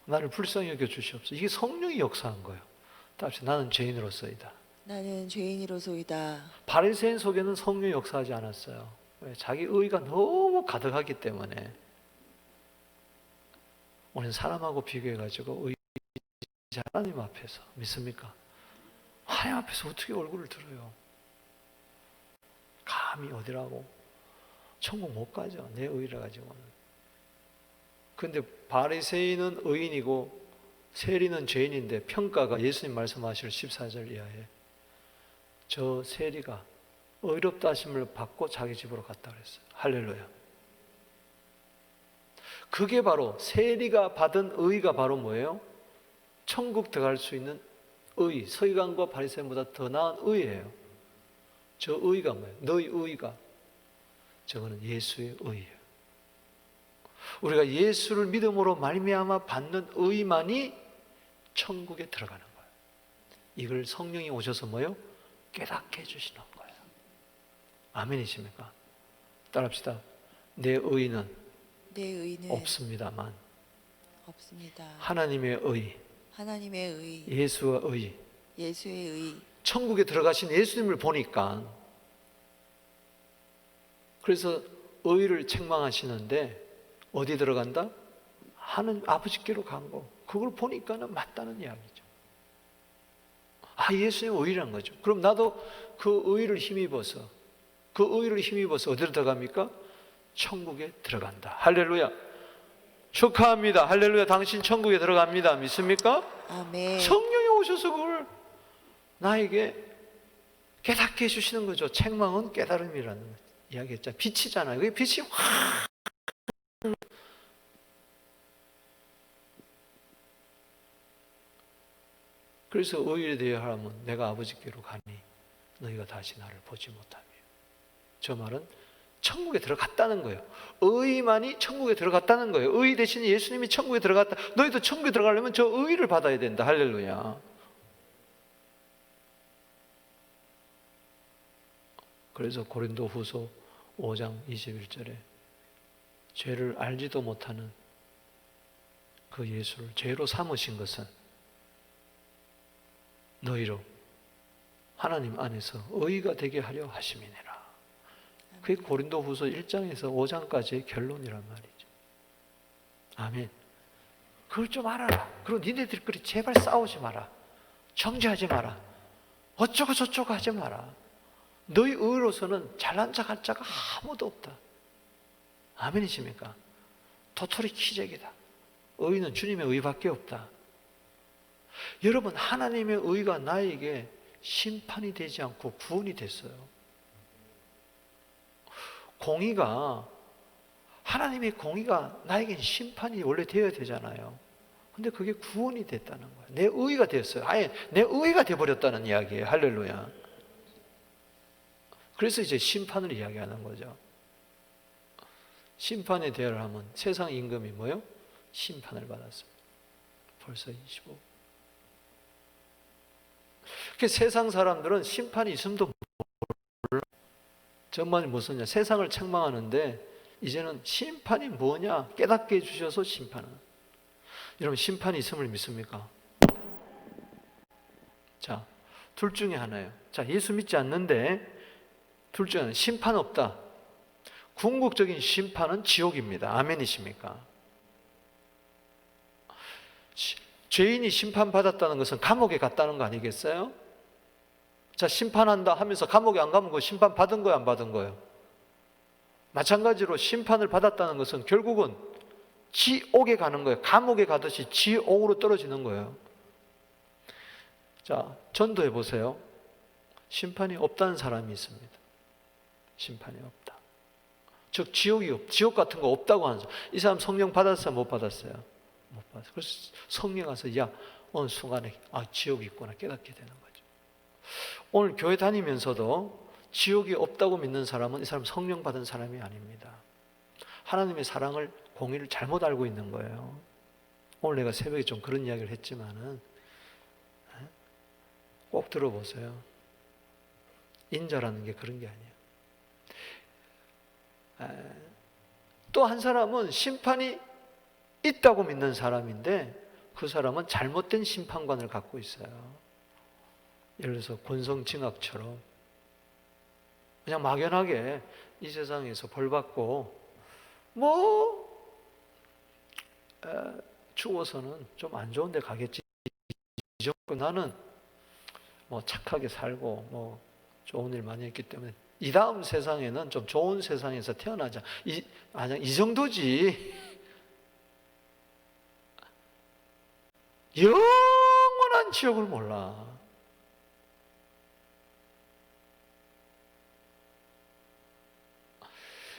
Speaker 1: 나를 불쌍히 여겨 주시옵소서. 이게 성령이 역사한 거예요. 다시 나는 죄인으로서이다.
Speaker 2: 나는 죄인이로소이다.
Speaker 1: 바리새인 속에는 성령이 역사하지 않았어요. 왜? 자기 의가 너무 가득하기 때문에. 우리는 사람하고 비교해가지고 하나님 앞에서 믿습니까? 하나님 앞에서 어떻게 얼굴을 들어요? 감히 어디라고? 천국 못 가죠. 내 의를 가지고는. 근데 바리새인은 의인이고 세리는 죄인인데 평가가 예수님 말씀하실 14절 이하에 저 세리가 의롭다 하심을 받고 자기 집으로 갔다 그랬어요. 할렐루야. 그게 바로 세리가 받은 의가 바로 뭐예요? 천국 들어갈 수 있는 의, 서기관과 바리새인보다 더 나은 의예요. 저 의가 뭐예요? 너희 의가. 저거는 예수의 의예요. 우리가 예수를 믿음으로 말미암아 받는 의만이 천국에 들어가는 거예요. 이걸 성령이 오셔서 뭐예요? 깨닫게 해주시는 거예요. 아멘이십니까? 따라합시다. 내 의는 없습니다만
Speaker 2: 없습니다.
Speaker 1: 하나님의 의,
Speaker 2: 하나님의 의,
Speaker 1: 예수의 의,
Speaker 2: 예수의 의.
Speaker 1: 천국에 들어가신 예수님을 보니까 그래서 의를 책망하시는데 어디 들어간다? 하는 아버지께로 간 거. 그걸 보니까는 맞다는 이야기죠. 아, 예수의 의라는 거죠. 그럼 나도 그 의를 힘입어서 어디로 들어갑니까? 천국에 들어간다. 할렐루야. 축하합니다. 할렐루야. 당신 천국에 들어갑니다. 믿습니까?
Speaker 2: 아멘.
Speaker 1: 성령이 오셔서 그걸 나에게 깨닫게 해주시는 거죠. 책망은 깨달음이라는 이야기했죠. 빛이잖아요. 그게 빛이 확. 그래서 의에 대해 하라면 내가 아버지께로 가니 너희가 다시 나를 보지 못하며. 저 말은 천국에 들어갔다는 거예요. 의만이 천국에 들어갔다는 거예요. 의 대신에 예수님이 천국에 들어갔다. 너희도 천국에 들어가려면 저 의를 받아야 된다. 할렐루야. 그래서 고린도후서 5장 21절에 죄를 알지도 못하는 그 예수를 죄로 삼으신 것은 너희로 하나님 안에서 의가 되게 하려 하심이니라. 그게 고린도후서 1장에서 5장까지의 결론이란 말이죠. 아멘. 그걸 좀 알아라. 그리고 니네들끼리 제발 싸우지 마라. 정죄하지 마라. 어쩌고 저쩌고 하지 마라. 너희 의로서는 잘난 척할 자가 아무도 없다. 아멘이십니까? 도토리 키재기다. 의는 주님의 의밖에 없다. 여러분, 하나님의 의가 나에게 심판이 되지 않고 구원이 됐어요. 하나님의 공의가 나에게 심판이 원래 되어야 되잖아요. 근데 그게 구원이 됐다는 거예요. 내 의가 됐어요. 아예 내 의가 되어버렸다는 이야기예요. 할렐루야. 그래서 이제 심판을 이야기하는 거죠. 심판에 대하여 하면 세상 임금이 뭐요? 심판을 받았습니다. 벌써 25. 세상 사람들은 심판이 있음도 몰라. 정말 무슨냐? 세상을 책망하는데 이제는 심판이 뭐냐? 깨닫게 해주셔서 심판은. 여러분, 심판이 있음을 믿습니까? 자, 둘 중에 하나예요. 자, 예수 믿지 않는데 둘 중에 하나, 심판 없다. 궁극적인 심판은 지옥입니다. 아멘이십니까? 죄인이 심판받았다는 것은 감옥에 갔다는 거 아니겠어요? 자, 심판한다 하면서 감옥에 안 가면 그 심판 받은 거예요, 안 받은 거예요? 마찬가지로 심판을 받았다는 것은 결국은 지옥에 가는 거예요. 감옥에 가듯이 지옥으로 떨어지는 거예요. 자, 전도해 보세요. 심판이 없다는 사람이 있습니다. 심판이 없다. 즉 지옥 같은 거 없다고 하는 사람. 이 사람 성령 받았어요, 못 받았어요? 못 받았어요. 그래서 성령 와서 어느 순간에 지옥이 있구나 깨닫게 되는 거죠. 오늘 교회 다니면서도 지옥이 없다고 믿는 사람은 이 사람 성령 받은 사람이 아닙니다. 하나님의 사랑을, 공의를 잘못 알고 있는 거예요. 오늘 내가 새벽에 좀 그런 이야기를 했지만은 꼭 들어보세요. 인자라는 게 그런 게 아니에요. 또 한 사람은 심판이 있다고 믿는 사람인데 그 사람은 잘못된 심판관을 갖고 있어요. 예를 들어서 권성징악처럼 그냥 막연하게 이 세상에서 벌 받고 죽어서는 좀 안 좋은 데 가겠지. 나는 착하게 살고 좋은 일 많이 했기 때문에 이 다음 세상에는 좀 좋은 세상에서 태어나자. 이 정도지. 영원한 지옥을 몰라.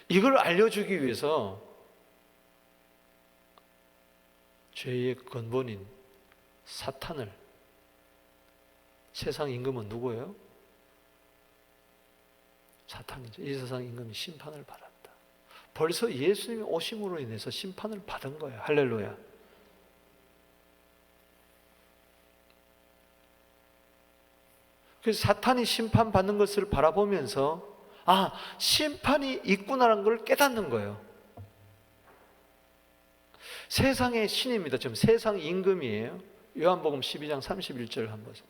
Speaker 1: 이걸 알려주기 위해서 죄의 근본인 사탄을, 세상 임금은 누구예요? 사탄이죠. 이 세상 임금이 심판을 받았다. 벌써 예수님이 오심으로 인해서 심판을 받은 거예요. 할렐루야. 그래서 사탄이 심판받는 것을 바라보면서 심판이 있구나라는 걸 깨닫는 거예요. 세상의 신입니다. 지금 세상 임금이에요. 요한복음 12장 31절 한번 보세요.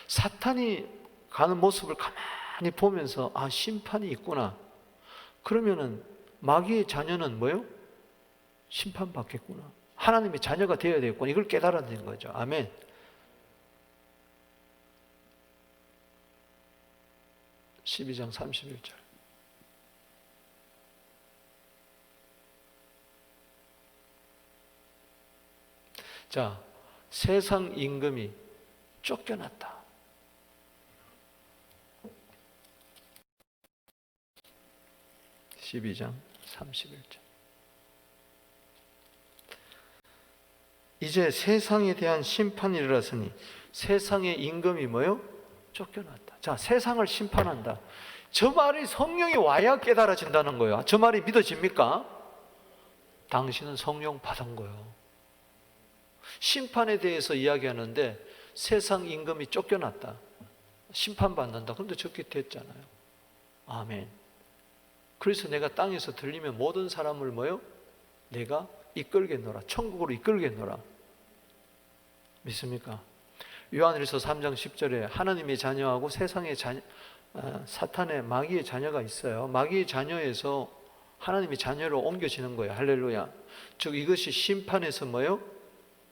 Speaker 1: 사탄이 가는 모습을 가만히 보면서 심판이 있구나. 그러면은 마귀의 자녀는 뭐요? 심판받겠구나. 하나님의 자녀가 되어야 되겠구나. 이걸 깨달아낸 거죠. 아멘. (12장 31절) 자, 세상 임금이 쫓겨났다. (12장 31절) 이제 세상에 대한 심판이 일어났으니 세상의 임금이 뭐요? 쫓겨났다. 자, 세상을 심판한다. 저 말이 성령이 와야 깨달아진다는 거예요. 저 말이 믿어집니까? 당신은 성령 받은 거예요. 심판에 대해서 이야기하는데 세상 임금이 쫓겨났다. 심판받는다. 그런데 저렇게 됐잖아요. 아멘. 그래서 내가 땅에서 들리면 모든 사람을 뭐요? 내가 이끌겠노라. 천국으로 이끌겠노라. 믿습니까? 요한일서 3장 10절에 하나님의 자녀하고 세상의 자녀, 사탄의 마귀의 자녀가 있어요. 마귀의 자녀에서 하나님의 자녀로 옮겨지는 거예요. 할렐루야. 즉 이것이 심판에서 뭐요?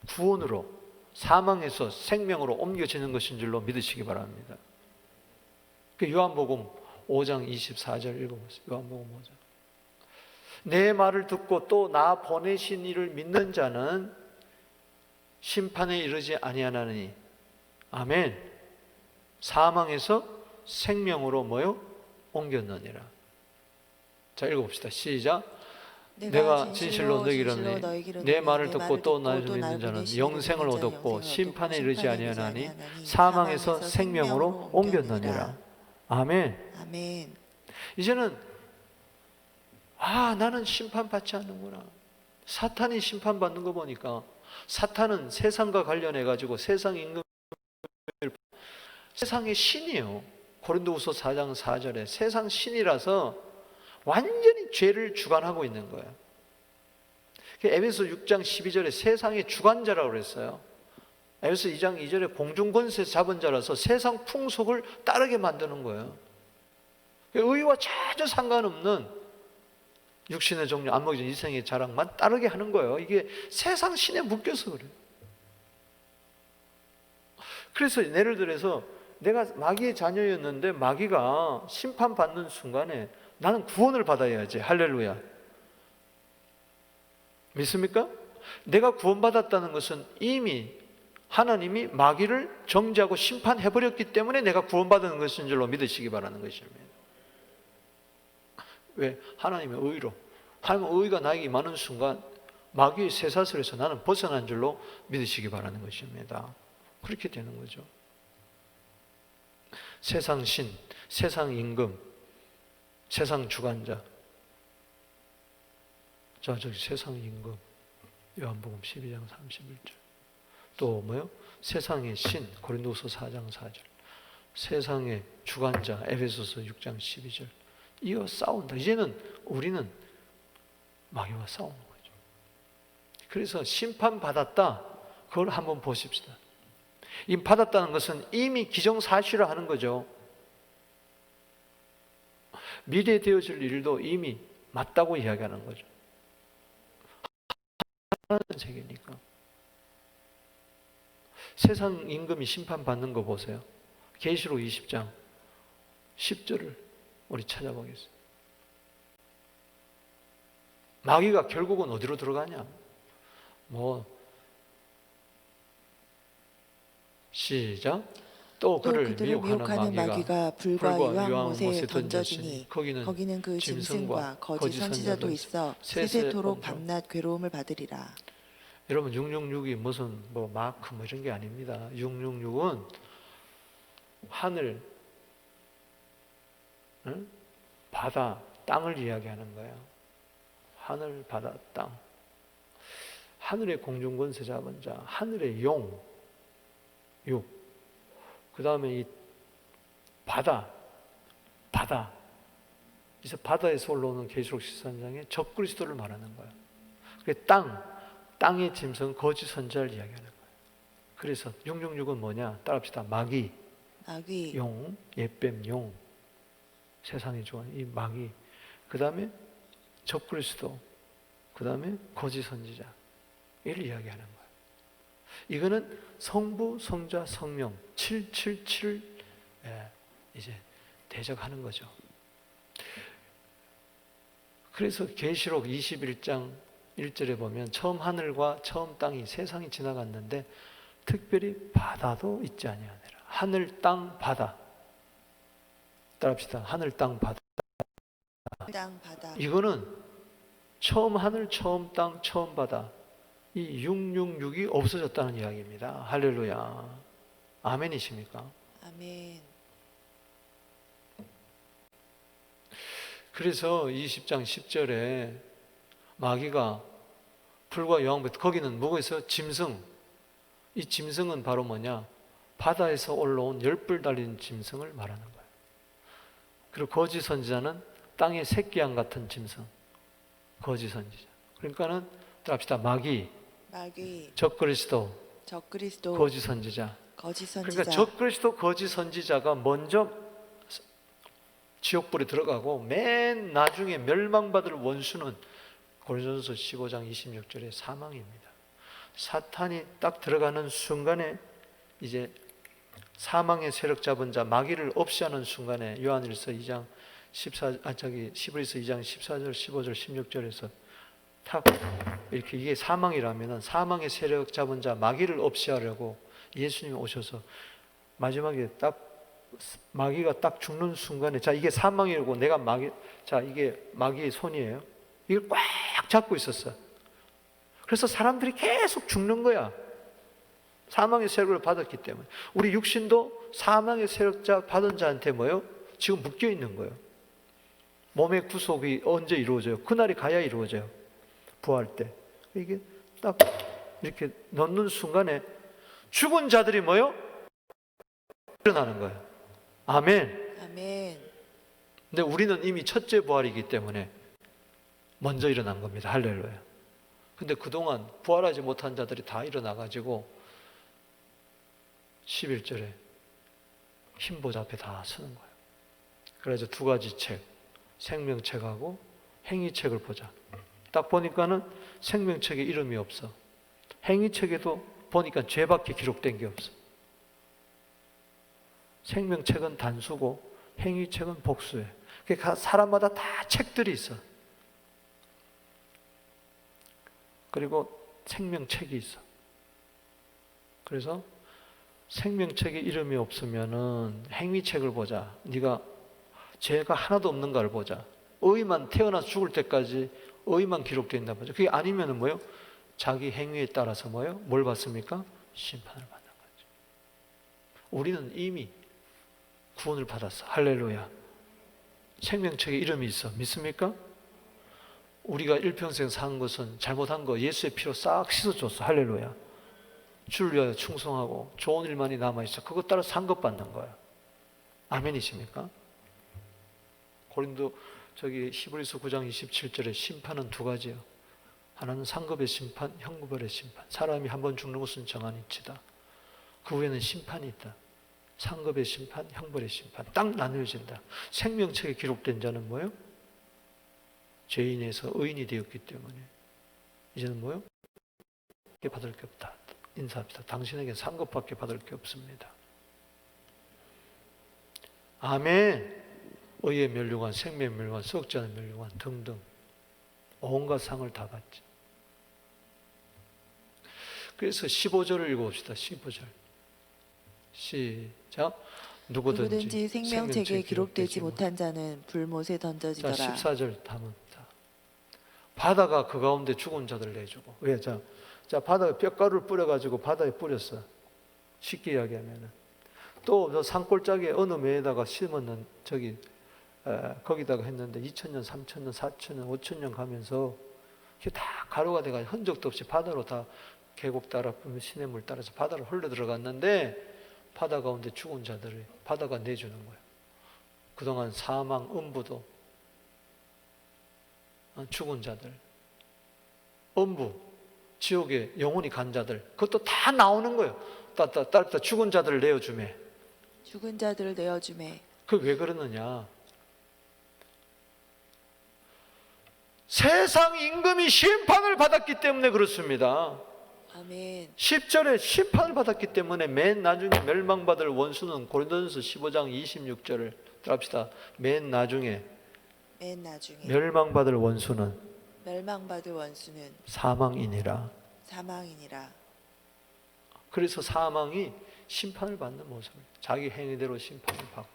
Speaker 1: 구원으로, 사망에서 생명으로 옮겨지는 것인 줄로 믿으시기 바랍니다. 요한복음 5장 24절 읽어보세요. 요한복음 5장. 내 말을 듣고 또 나 보내신 이를 믿는 자는 심판에 이르지 아니하나니 아멘. 사망에서 생명으로 뭐요? 옮겼느니라. 자, 읽어봅시다. 시작. 내가 진실로 너희를 이르노니 내 말을 듣고 또 나를 믿는 자는 영생을 얻었고 심판에 이르지 아니하나니 사망에서 생명으로 옮겼느니라. 아멘.
Speaker 2: 아멘.
Speaker 1: 이제는 나는 심판받지 않는구나. 사탄이 심판받는 거 보니까 사탄은 세상과 관련해 가지고 세상 임금, 세상의 신이에요. 고린도후서 4장 4절에 세상 신이라서 완전히 죄를 주관하고 있는 거예요. 에베소 6장 12절에 세상의 주관자라고 그랬어요. 에베소 2장 2절에 공중권세 잡은 자라서 세상 풍속을 따르게 만드는 거예요. 의와 전혀 상관없는 육신의 종류, 안목의 이생의 자랑만 따르게 하는 거예요. 이게 세상 신에 묶여서 그래요. 그래서 예를 들어서 내가 마귀의 자녀였는데 마귀가 심판받는 순간에 나는 구원을 받아야지. 할렐루야. 믿습니까? 내가 구원받았다는 것은 이미 하나님이 마귀를 정죄하고 심판해버렸기 때문에 내가 구원받은 것인 줄로 믿으시기 바라는 것입니다. 왜? 하나님의 의로, 하나님의 의가 나에게 임하는 순간 마귀의 쇠사슬에서 나는 벗어난 줄로 믿으시기 바라는 것입니다. 그렇게 되는 거죠. 세상 신, 세상 임금, 세상 주관자. 자, 저기 세상 임금, 요한복음 12장 31절. 또 뭐요? 세상의 신, 고린도후서 4장 4절. 세상의 주관자, 에베소서 6장 12절. 이어 싸운다. 이제는 우리는 마귀와 싸우는 거죠. 그래서 심판받았다. 그걸 한번 보십시다. 이 받았다는 것은 이미 기정사실화 하는 거죠. 미래 되어질 일도 이미 맞다고 이야기하는 거죠. 하나는 세계니까. 세상 임금이 심판받는 거 보세요. 계시록 20장 10절을 우리 찾아보겠습니다. 마귀가 결국은 어디로 들어가냐? 시작. 또 그를 미혹하는 마귀가 불과 유황 못에 던져지니 거기는 그 짐승과 거짓 선지자도 있어 세세토록 밤낮 괴로움을 받으리라.
Speaker 2: 여러분 666이 무슨 마크 이런 게 아닙니다. 666은 하늘, 바다, 땅을 이야기하는 거예요. 하늘, 바다, 땅. 하늘의 공중권세 잡은 자, 하늘의 용, 육. 그 다음에 이 바다. 그래서 바다에서 올라오는 계시록 13장에 적그리스도를 말하는 거예요. 땅의 짐승 거짓 선지자를 이야기하는 거예요. 그래서 666은 뭐냐? 따라합시다. 마귀, 용, 옛뱀, 용. 세상이 좋아하는 이 마귀. 그 다음에 적그리스도. 그 다음에 거짓 선지자. 이를 이야기하는 거예요. 이거는 성부, 성자, 성령 777 이제 대적하는 거죠. 그래서 계시록 21장 1절에 보면 처음 하늘과 처음 땅이 세상이 지나갔는데 특별히 바다도 있지 아니하니라. 하늘, 땅, 바다. 따라합시다. 하늘, 땅, 바다. 이거는 처음 하늘, 처음 땅, 처음 바다. 이 666이 없어졌다는 이야기입니다. 할렐루야. 아멘이십니까? 아멘.
Speaker 1: 그래서 20장 10절에 마귀가 불과 여왕부터 거기는 뭐가 있어요? 짐승. 이 짐승은 바로 뭐냐? 바다에서 올라온 열불 달린 짐승을 말하는 거예요. 그리고 거짓 선지자는 땅의 새끼양 같은 짐승. 거짓 선지자. 그러니까는 합시다. 마귀, 적그리스도, 거짓 선지자. 그러니까 적그리스도, 거짓 선지자가 먼저 지옥불에 들어가고 맨 나중에 멸망받을 원수는 고린도전서 15장 26절의 사망입니다. 사탄이 딱 들어가는 순간에 이제 사망의 세력 잡은 자 마귀를 없이 하는 순간에 요한일서 2장 11서 2장 14절 15절 16절에서 탁 이렇게 이게 사망이라면은 사망의 세력 잡은 자 마귀를 없이 하려고 예수님이 오셔서 마지막에 딱 마귀가 딱 죽는 순간에 자 이게 사망이고 내가 이게 마귀의 손이에요. 이걸 꽉 잡고 있었어. 그래서 사람들이 계속 죽는 거야. 사망의 세력을 받았기 때문에. 우리 육신도 사망의 세력자 받은 자한테 뭐예요? 지금 묶여 있는 거예요. 몸의 구속이 언제 이루어져요? 그날이 가야 이루어져요. 부활 때. 이게 딱 이렇게 넣는 순간에 죽은 자들이 뭐예요? 일어나는 거예요. 아멘. 근데 우리는 이미 첫째 부활이기 때문에 먼저 일어난 겁니다. 할렐루야. 근데 그동안 부활하지 못한 자들이 다 일어나가지고 11절에 흰보좌 앞에 다 서는 거예요. 그래서 두 가지 책, 생명책하고 행위책을 보자. 딱 보니까는 생명책에 이름이 없어. 행위책에도 보니까 죄밖에 기록된 게 없어. 생명책은 단수고 행위책은 복수예요. 그러니까 사람마다 다 책들이 있어. 그리고 생명책이 있어. 그래서 생명책에 이름이 없으면은 행위책을 보자. 네가 죄가 하나도 없는가를 보자. 의만 태어나서 죽을 때까지 의만 기록되어 있나 보자. 그게 아니면은 뭐요? 자기 행위에 따라서 뭐요? 뭘 받습니까? 심판을 받는 거죠. 우리는 이미 구원을 받았어. 할렐루야. 생명책에 이름이 있어. 믿습니까? 우리가 일평생 산 것은 잘못한 거 예수의 피로 싹 씻어줬어. 할렐루야. 주를 위하여 충성하고 좋은 일만이 남아있어. 그것 따라 상급 받는 거야. 아멘이십니까?
Speaker 2: 히브리서 9장 27절에 심판은 두 가지예요. 하나는 상급의 심판, 형벌의 심판. 사람이 한 번 죽는 것은 정한 이치다. 그 후에는 심판이 있다. 상급의 심판, 형벌의 심판. 딱 나누어진다. 생명책에 기록된 자는 뭐예요? 죄인에서 의인이 되었기 때문에 이제는 뭐예요? 받을 게 없다. 인사합시다. 당신에게 상급밖에 받을 게 없습니다. 아멘. 의의 멸류관, 생명의 멸류관, 썩지 않은 멸류관 등등 온갖 상을 다 받지. 그래서 15절을 읽어봅시다. 15절 시작.
Speaker 3: 누구든지 생명책에 기록되지 못한 자는 불못에 던져지더라.
Speaker 2: 자, 14절 다음. 바다가 그 가운데 죽은 자들을 내주고. 왜? 자, 바다에 뼈가루를 뿌려가지고 바다에 뿌렸어. 쉽게 이야기하면은. 또 저 산골짜기에 어느 매에다가 심었는 거기다가 했는데 2000년, 3000년, 4000년, 5000년 가면서 이게 다 가루가 돼가지고 흔적도 없이 바다로 다 계곡 따라 시냇물 따라서 바다로 흘러 들어갔는데 바다 가운데 죽은 자들을 바다가 내주는 거예요. 그동안 사망, 음부도 죽은 자들, 음부, 지옥에 영혼이 간 자들, 그것도 다 나오는 거예요. 따 죽은 자들을 내어주매.
Speaker 3: 죽은 자들을 내어주매.
Speaker 2: 그 왜 그러느냐? 세상 임금이 심판을 받았기 때문에 그렇습니다.
Speaker 3: 아멘.
Speaker 2: 10절에 심판을 받았기 때문에 맨 나중에 멸망받을 원수는 고린도전서 15장 26절을 따라합시다. 맨 나중에 멸망받을 원수는 사망이니라. 그래서 사망이 심판을 받는 모습입니다. 자기 행위대로 심판을 받고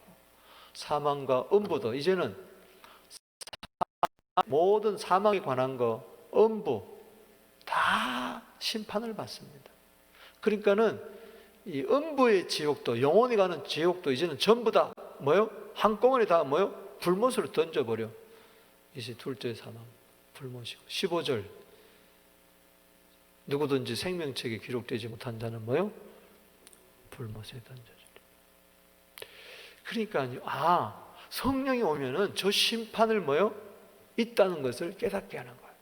Speaker 2: 사망과 음부도 이제는 모든 사망에 관한 거 음부 다 심판을 받습니다. 그러니까는 이 음부의 지옥도 영혼이 가는 지옥도 이제는 전부 다 뭐요? 한꺼번에 다 뭐요? 불못으로 던져버려. 이제 둘째 사망 불못이고 15절 누구든지 생명책에 기록되지 못한 자는 뭐요? 불못에 던져주리. 그러니까 성령이 오면은 저 심판을 뭐요? 있다는 것을 깨닫게 하는 거예요.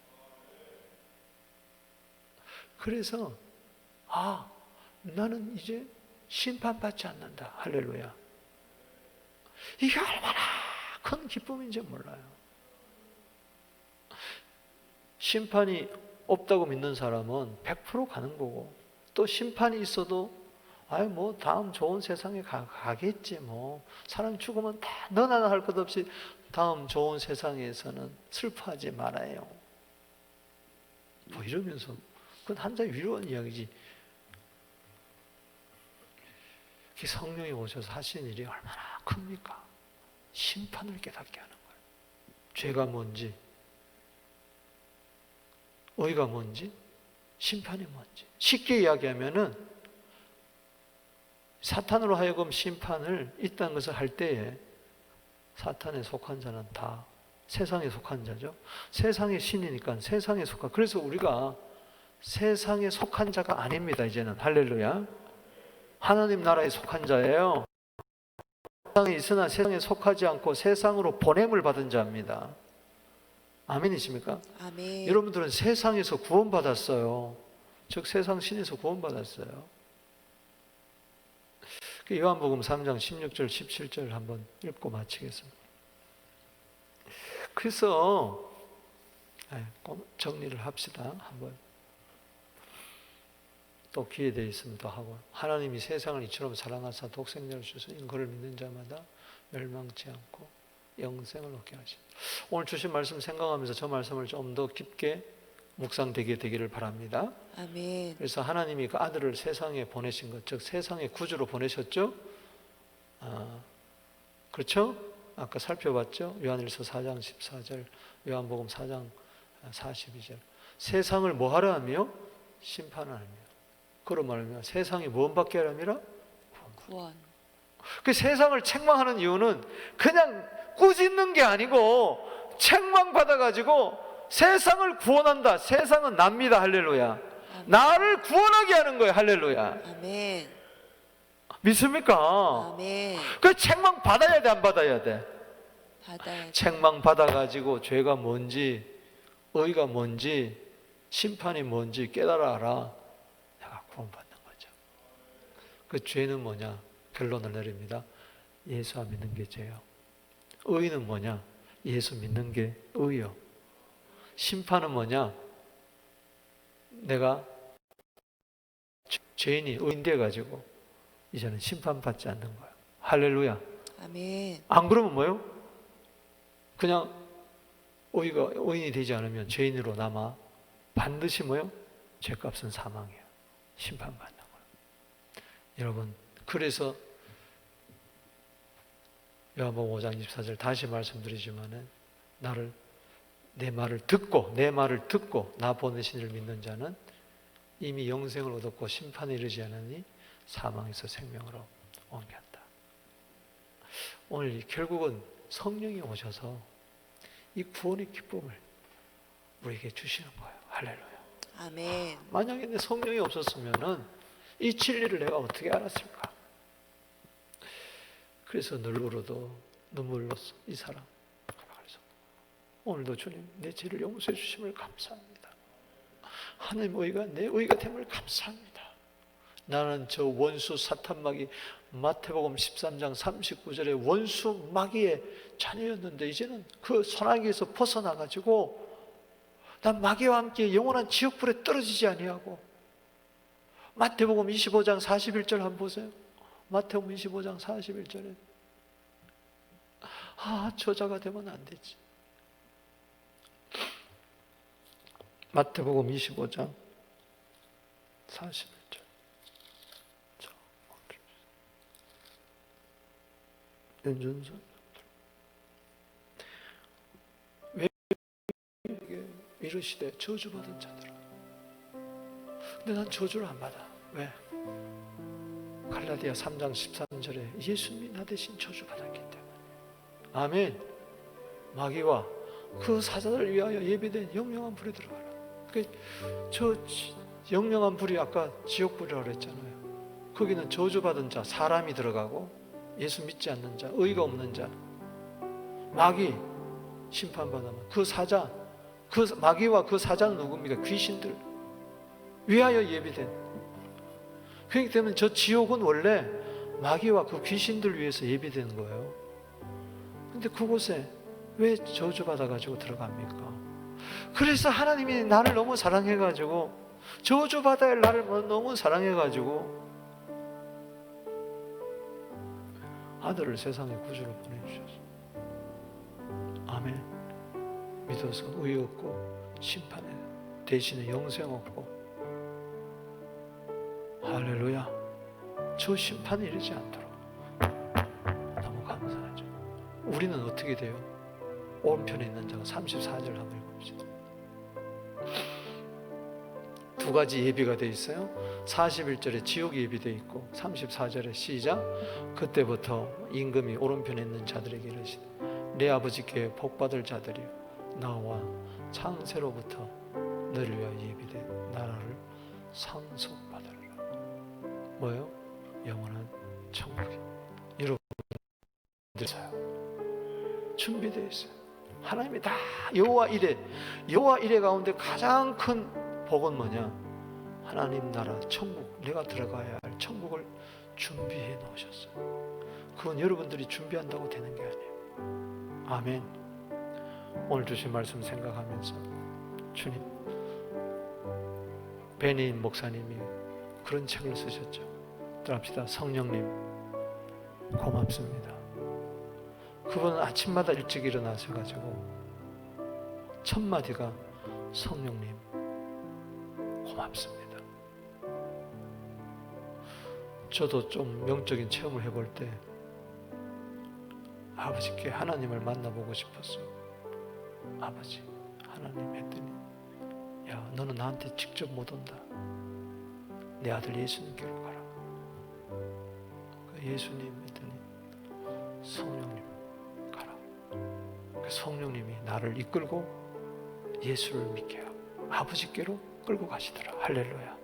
Speaker 2: 그래서 나는 이제 심판받지 않는다. 할렐루야. 이게 얼마나 큰 기쁨인지 몰라요. 심판이 없다고 믿는 사람은 100% 가는 거고 또 심판이 있어도 다음 좋은 세상에 가겠지 사람 죽으면 다 너나 할 것 없이 다음 좋은 세상에서는 슬퍼하지 말아요. 이러면서 그건 한자의 위로한 이야기지. 성령이 오셔서 하신 일이 얼마나 큽니까? 심판을 깨닫게 하는 거예요. 죄가 뭔지, 의가 뭔지, 심판이 뭔지. 쉽게 이야기하면은 사탄으로 하여금 심판을 있다는 것을 할 때에 사탄에 속한 자는 다 세상에 속한 자죠. 세상의 신이니까 세상에 속한. 그래서 우리가 세상에 속한 자가 아닙니다. 이제는 할렐루야. 하나님 나라에 속한 자예요. 세상에 있으나 세상에 속하지 않고 세상으로 보냄을 받은 자입니다. 아멘이십니까?
Speaker 3: 아멘.
Speaker 2: 여러분들은 세상에서 구원받았어요. 즉 세상 신에서 구원받았어요. 요한복음 3장 16절 17절 한번 읽고 마치겠습니다. 그래서 정리를 합시다. 한번 또 기회 되어 있으면 또 하고. 하나님이 세상을 이처럼 사랑하사 독생자를 주셔서 그를 믿는 자마다 멸망치 않고 영생을 얻게 하십니다. 오늘 주신 말씀 생각하면서 저 말씀을 좀 더 깊게 묵상되게 되기를 바랍니다.
Speaker 3: 아멘.
Speaker 2: 그래서 하나님이 그 아들을 세상에 보내신 것, 즉 세상의 구주로 보내셨죠. 그렇죠? 아까 살펴봤죠. 요한일서 4장 14절, 요한복음 4장 42절. 세상을 뭐 하라 하며? 심판하며. 그런 말이면 세상이 무엇밖에 하라미라?
Speaker 3: 구원.
Speaker 2: 그 세상을 책망하는 이유는 그냥 꾸짖는 게 아니고 책망받아가지고 세상을 구원한다. 세상은 납니다. 할렐루야.
Speaker 3: 아멘.
Speaker 2: 나를 구원하게 하는 거예요. 할렐루야.
Speaker 3: 아멘.
Speaker 2: 믿습니까?
Speaker 3: 아멘.
Speaker 2: 그 책망 받아야 돼, 안 받아야 돼?
Speaker 3: 받아야
Speaker 1: 책망 받아가지고 죄가 뭔지, 의가 뭔지, 심판이 뭔지 깨달아라. 내가 구원받는 거죠. 그 죄는 뭐냐? 결론을 내립니다. 예수 안 믿는 게 죄요. 의는 뭐냐? 예수 믿는 게 의요. 심판은 뭐냐? 내가 죄인이 의인돼 가지고 이제는 심판받지 않는 거예요. 할렐루야.
Speaker 3: 아멘.
Speaker 1: 안 그러면 뭐예요? 그냥 의인이 되지 않으면 죄인으로 남아 반드시 뭐예요? 죄값은 사망이에요. 심판받는 거예요. 여러분, 그래서 요한복음 5장 24절 다시 말씀드리지만은 내 말을 듣고 나 보내신 이를 믿는 자는 이미 영생을 얻었고 심판에 이르지 않으니 사망에서 생명으로 옮겼다. 오늘 결국은 성령이 오셔서 이 구원의 기쁨을 우리에게 주시는 거예요. 할렐루야.
Speaker 3: 아멘.
Speaker 1: 만약에 내 성령이 없었으면은 이 진리를 내가 어떻게 알았을까? 그래서 늘 울어도 눈물로 이 사람. 그래서 오늘도 주님 내 죄를 용서해 주심을 감사합니다. 하나님 의가 내 의가 됨을 감사합니다. 나는 저 원수 사탄마귀 마태복음 13장 39절에 원수 마귀의 자녀였는데 이제는 그 선악에서 벗어나가지고 난 마귀와 함께 영원한 지옥불에 떨어지지 아니하고 마태복음 25장 41절 한번 보세요. 마태복음 25장 41절에 저자가 되면 안 되지. 마태복음 25장 41절. 연준선 왜 이러시되 저주받은 자들아. 근데 난 저주를 안 받아. 왜? 갈라디아 3장 13절에 예수님이 나 대신 저주받았기 때문에. 아멘. 마귀와 그 사자를 위하여 예비된 영영한 불에 들어가라. 저 영영한 불이 아까 지옥불이라고 그랬잖아요. 거기는 저주받은 자, 사람이 들어가고 예수 믿지 않는 자, 의가 없는 자, 마귀 심판받으면 그 사자, 그 마귀와 그 사자는 누굽니까? 귀신들 위하여 예비된. 그렇기 때문에 저 지옥은 원래 마귀와 그 귀신들 위해서 예비된 거예요. 근데 그곳에 왜 저주받아가지고 들어갑니까? 그래서 하나님이 나를 너무 사랑해가지고 저주받아야 할 나를 너무 사랑해가지고 아들을 세상에 구주로 보내주셨어요. 아멘. 믿어서 의 없고 심판에 대신에 영생 없고 할렐루야. 저 심판에 이르지 않도록 너무 감사하죠. 우리는 어떻게 돼요? 오른편에 있는 자가 34절 한번 읽어봅시다. 두 가지 예비가 되어 있어요. 41절에 지옥이 예비되어 있고 34절에 시작. 그때부터 임금이 오른편에 있는 자들에게 이르시되 내 아버지께 복받을 자들이 나와 창세로부터 너를 위하여 예비된 나라를 상속받으리라. 뭐예요? 영원한 천국이 여러분들 준비되어 있어요. 하나님이 다 여호와 이레 가운데 가장 큰 복은 뭐냐? 하나님 나라 천국, 내가 들어가야 할 천국을 준비해 놓으셨어요. 그건 여러분들이 준비한다고 되는 게 아니에요. 아멘. 오늘 주신 말씀 생각하면서 주님, 베니인 목사님이 그런 책을 쓰셨죠. 따라합시다. 성령님 고맙습니다. 그분은 아침마다 일찍 일어나셔가지고 첫 마디가 성령님 고맙습니다. 저도 좀 영적인 체험을 해볼 때 아버지께 하나님을 만나보고 싶었어요. 아버지, 하나님 했더니 야, 너는 나한테 직접 못 온다. 내 아들 예수님께로 가라. 예수님 했더니 성령님 가라. 성령님이 나를 이끌고 예수를 믿게 하고 아버지께로 끌고 가시더라. 할렐루야.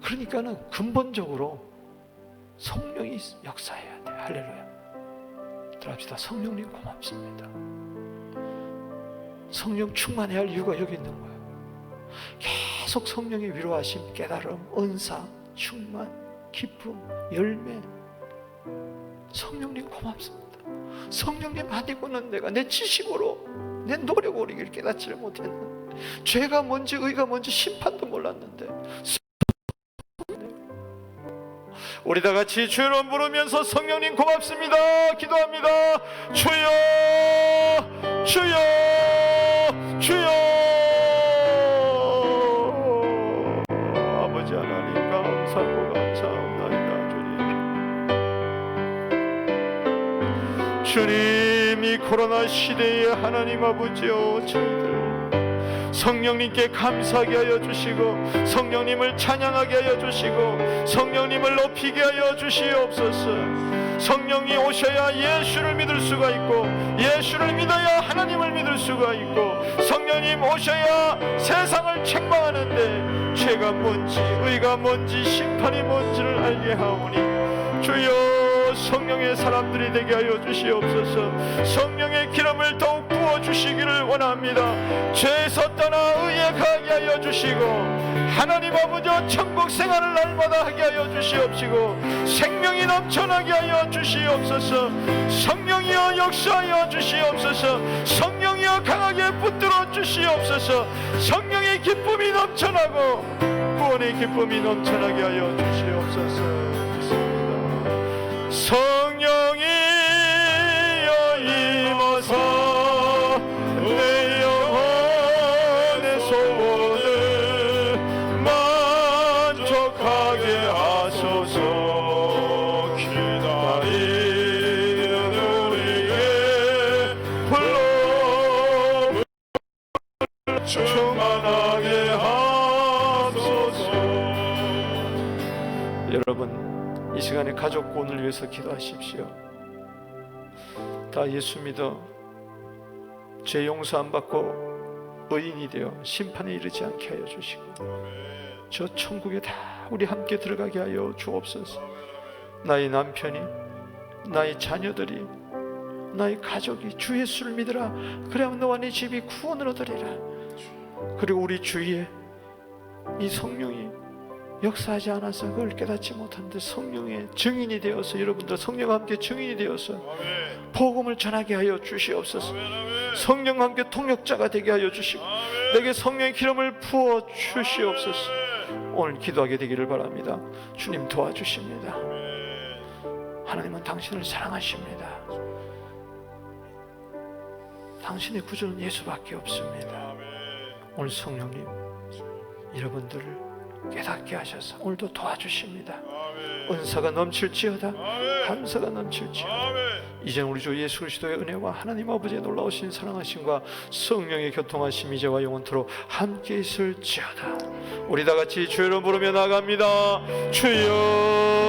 Speaker 1: 그러니까는 근본적으로 성령이 역사해야 돼. 할렐루야.
Speaker 2: 따라합시다. 성령님 고맙습니다. 성령 충만해야 할 이유가 여기 있는 거예요. 계속 성령의 위로하심, 깨달음, 은사, 충만, 기쁨, 열매. 성령님 고맙습니다. 성령님 아니고는 내가 내 지식으로, 내 노력으로 이걸 깨닫지를 못했는데, 죄가 뭔지 의가 뭔지 심판도 몰랐는데, 우리 다 같이 주여 이름 부르면서 성령님 고맙습니다 기도합니다. 주여 주여 주여. 아버지 하나님 감사하고 감사합니다. 주님, 주님 이 코로나 시대에 하나님 아버지여, 저희들 성령님께 감사하게 하여 주시고 성령님을 찬양하게 하여 주시고 성령님을 높이게 하여 주시옵소서. 성령이 오셔야 예수를 믿을 수가 있고 예수를 믿어야 하나님을 믿을 수가 있고 성령님 오셔야 세상을 책망하는데 죄가 뭔지 의가 뭔지 심판이 뭔지를 알게 하오니 주여 성령의 사람들이 되게 하여 주시옵소서. 성령의 기름을 더욱 부어주시기를 원합니다. 죄에서 떠나 의에 가게 하여 주시고 하나님 아버지 천국 생활을 날마다 하게 하여 주시옵시고 생명이 넘쳐나게 하여 주시옵소서. 성령이여 역사하여 주시옵소서. 성령이여 강하게 붙들어 주시옵소서. 성령의 기쁨이 넘쳐나고 구원의 기쁨이 넘쳐나게 하여 주시옵소서. 성령이여 임하사 내 영혼의 소원을 만족하게 하소서. 기다리는 우리에게 불러 충만하게 하소서. 여러분 이 시간에 가족 구원을 위해서 기도하십시오. 다 예수 믿어 죄 용서 안 받고 의인이 되어 심판에 이르지 않게 하여 주시고 저 천국에 다 우리 함께 들어가게 하여 주옵소서. 나의 남편이, 나의 자녀들이, 나의 가족이 주 예수를 믿으라. 그래야만 너와 네 집이 구원을 얻으리라. 그리고 우리 주위에 이 성령이 역사하지 않아서 그걸 깨닫지 못하는데 성령의 증인이 되어서 여러분들 성령과 함께 증인이 되어서 복음을 전하게 하여 주시옵소서. 성령과 함께 통역자가 되게 하여 주시고 내게 성령의 기름을 부어 주시옵소서. 오늘 기도하게 되기를 바랍니다. 주님 도와주십니다. 하나님은 당신을 사랑하십니다. 당신의 구주는 예수밖에 없습니다. 오늘 성령님 여러분들을 깨닫게 하셔서 오늘도 도와주십니다. 은사가 넘칠지어다. 감사가 넘칠지어다. 이제 우리 주 예수 그리스도의 은혜와 하나님 아버지의 놀라우신 사랑하심과 성령의 교통하심 이제와 영원토록 함께 있을지어다. 우리 다 같이 주여 이름 부르며 나갑니다. 주여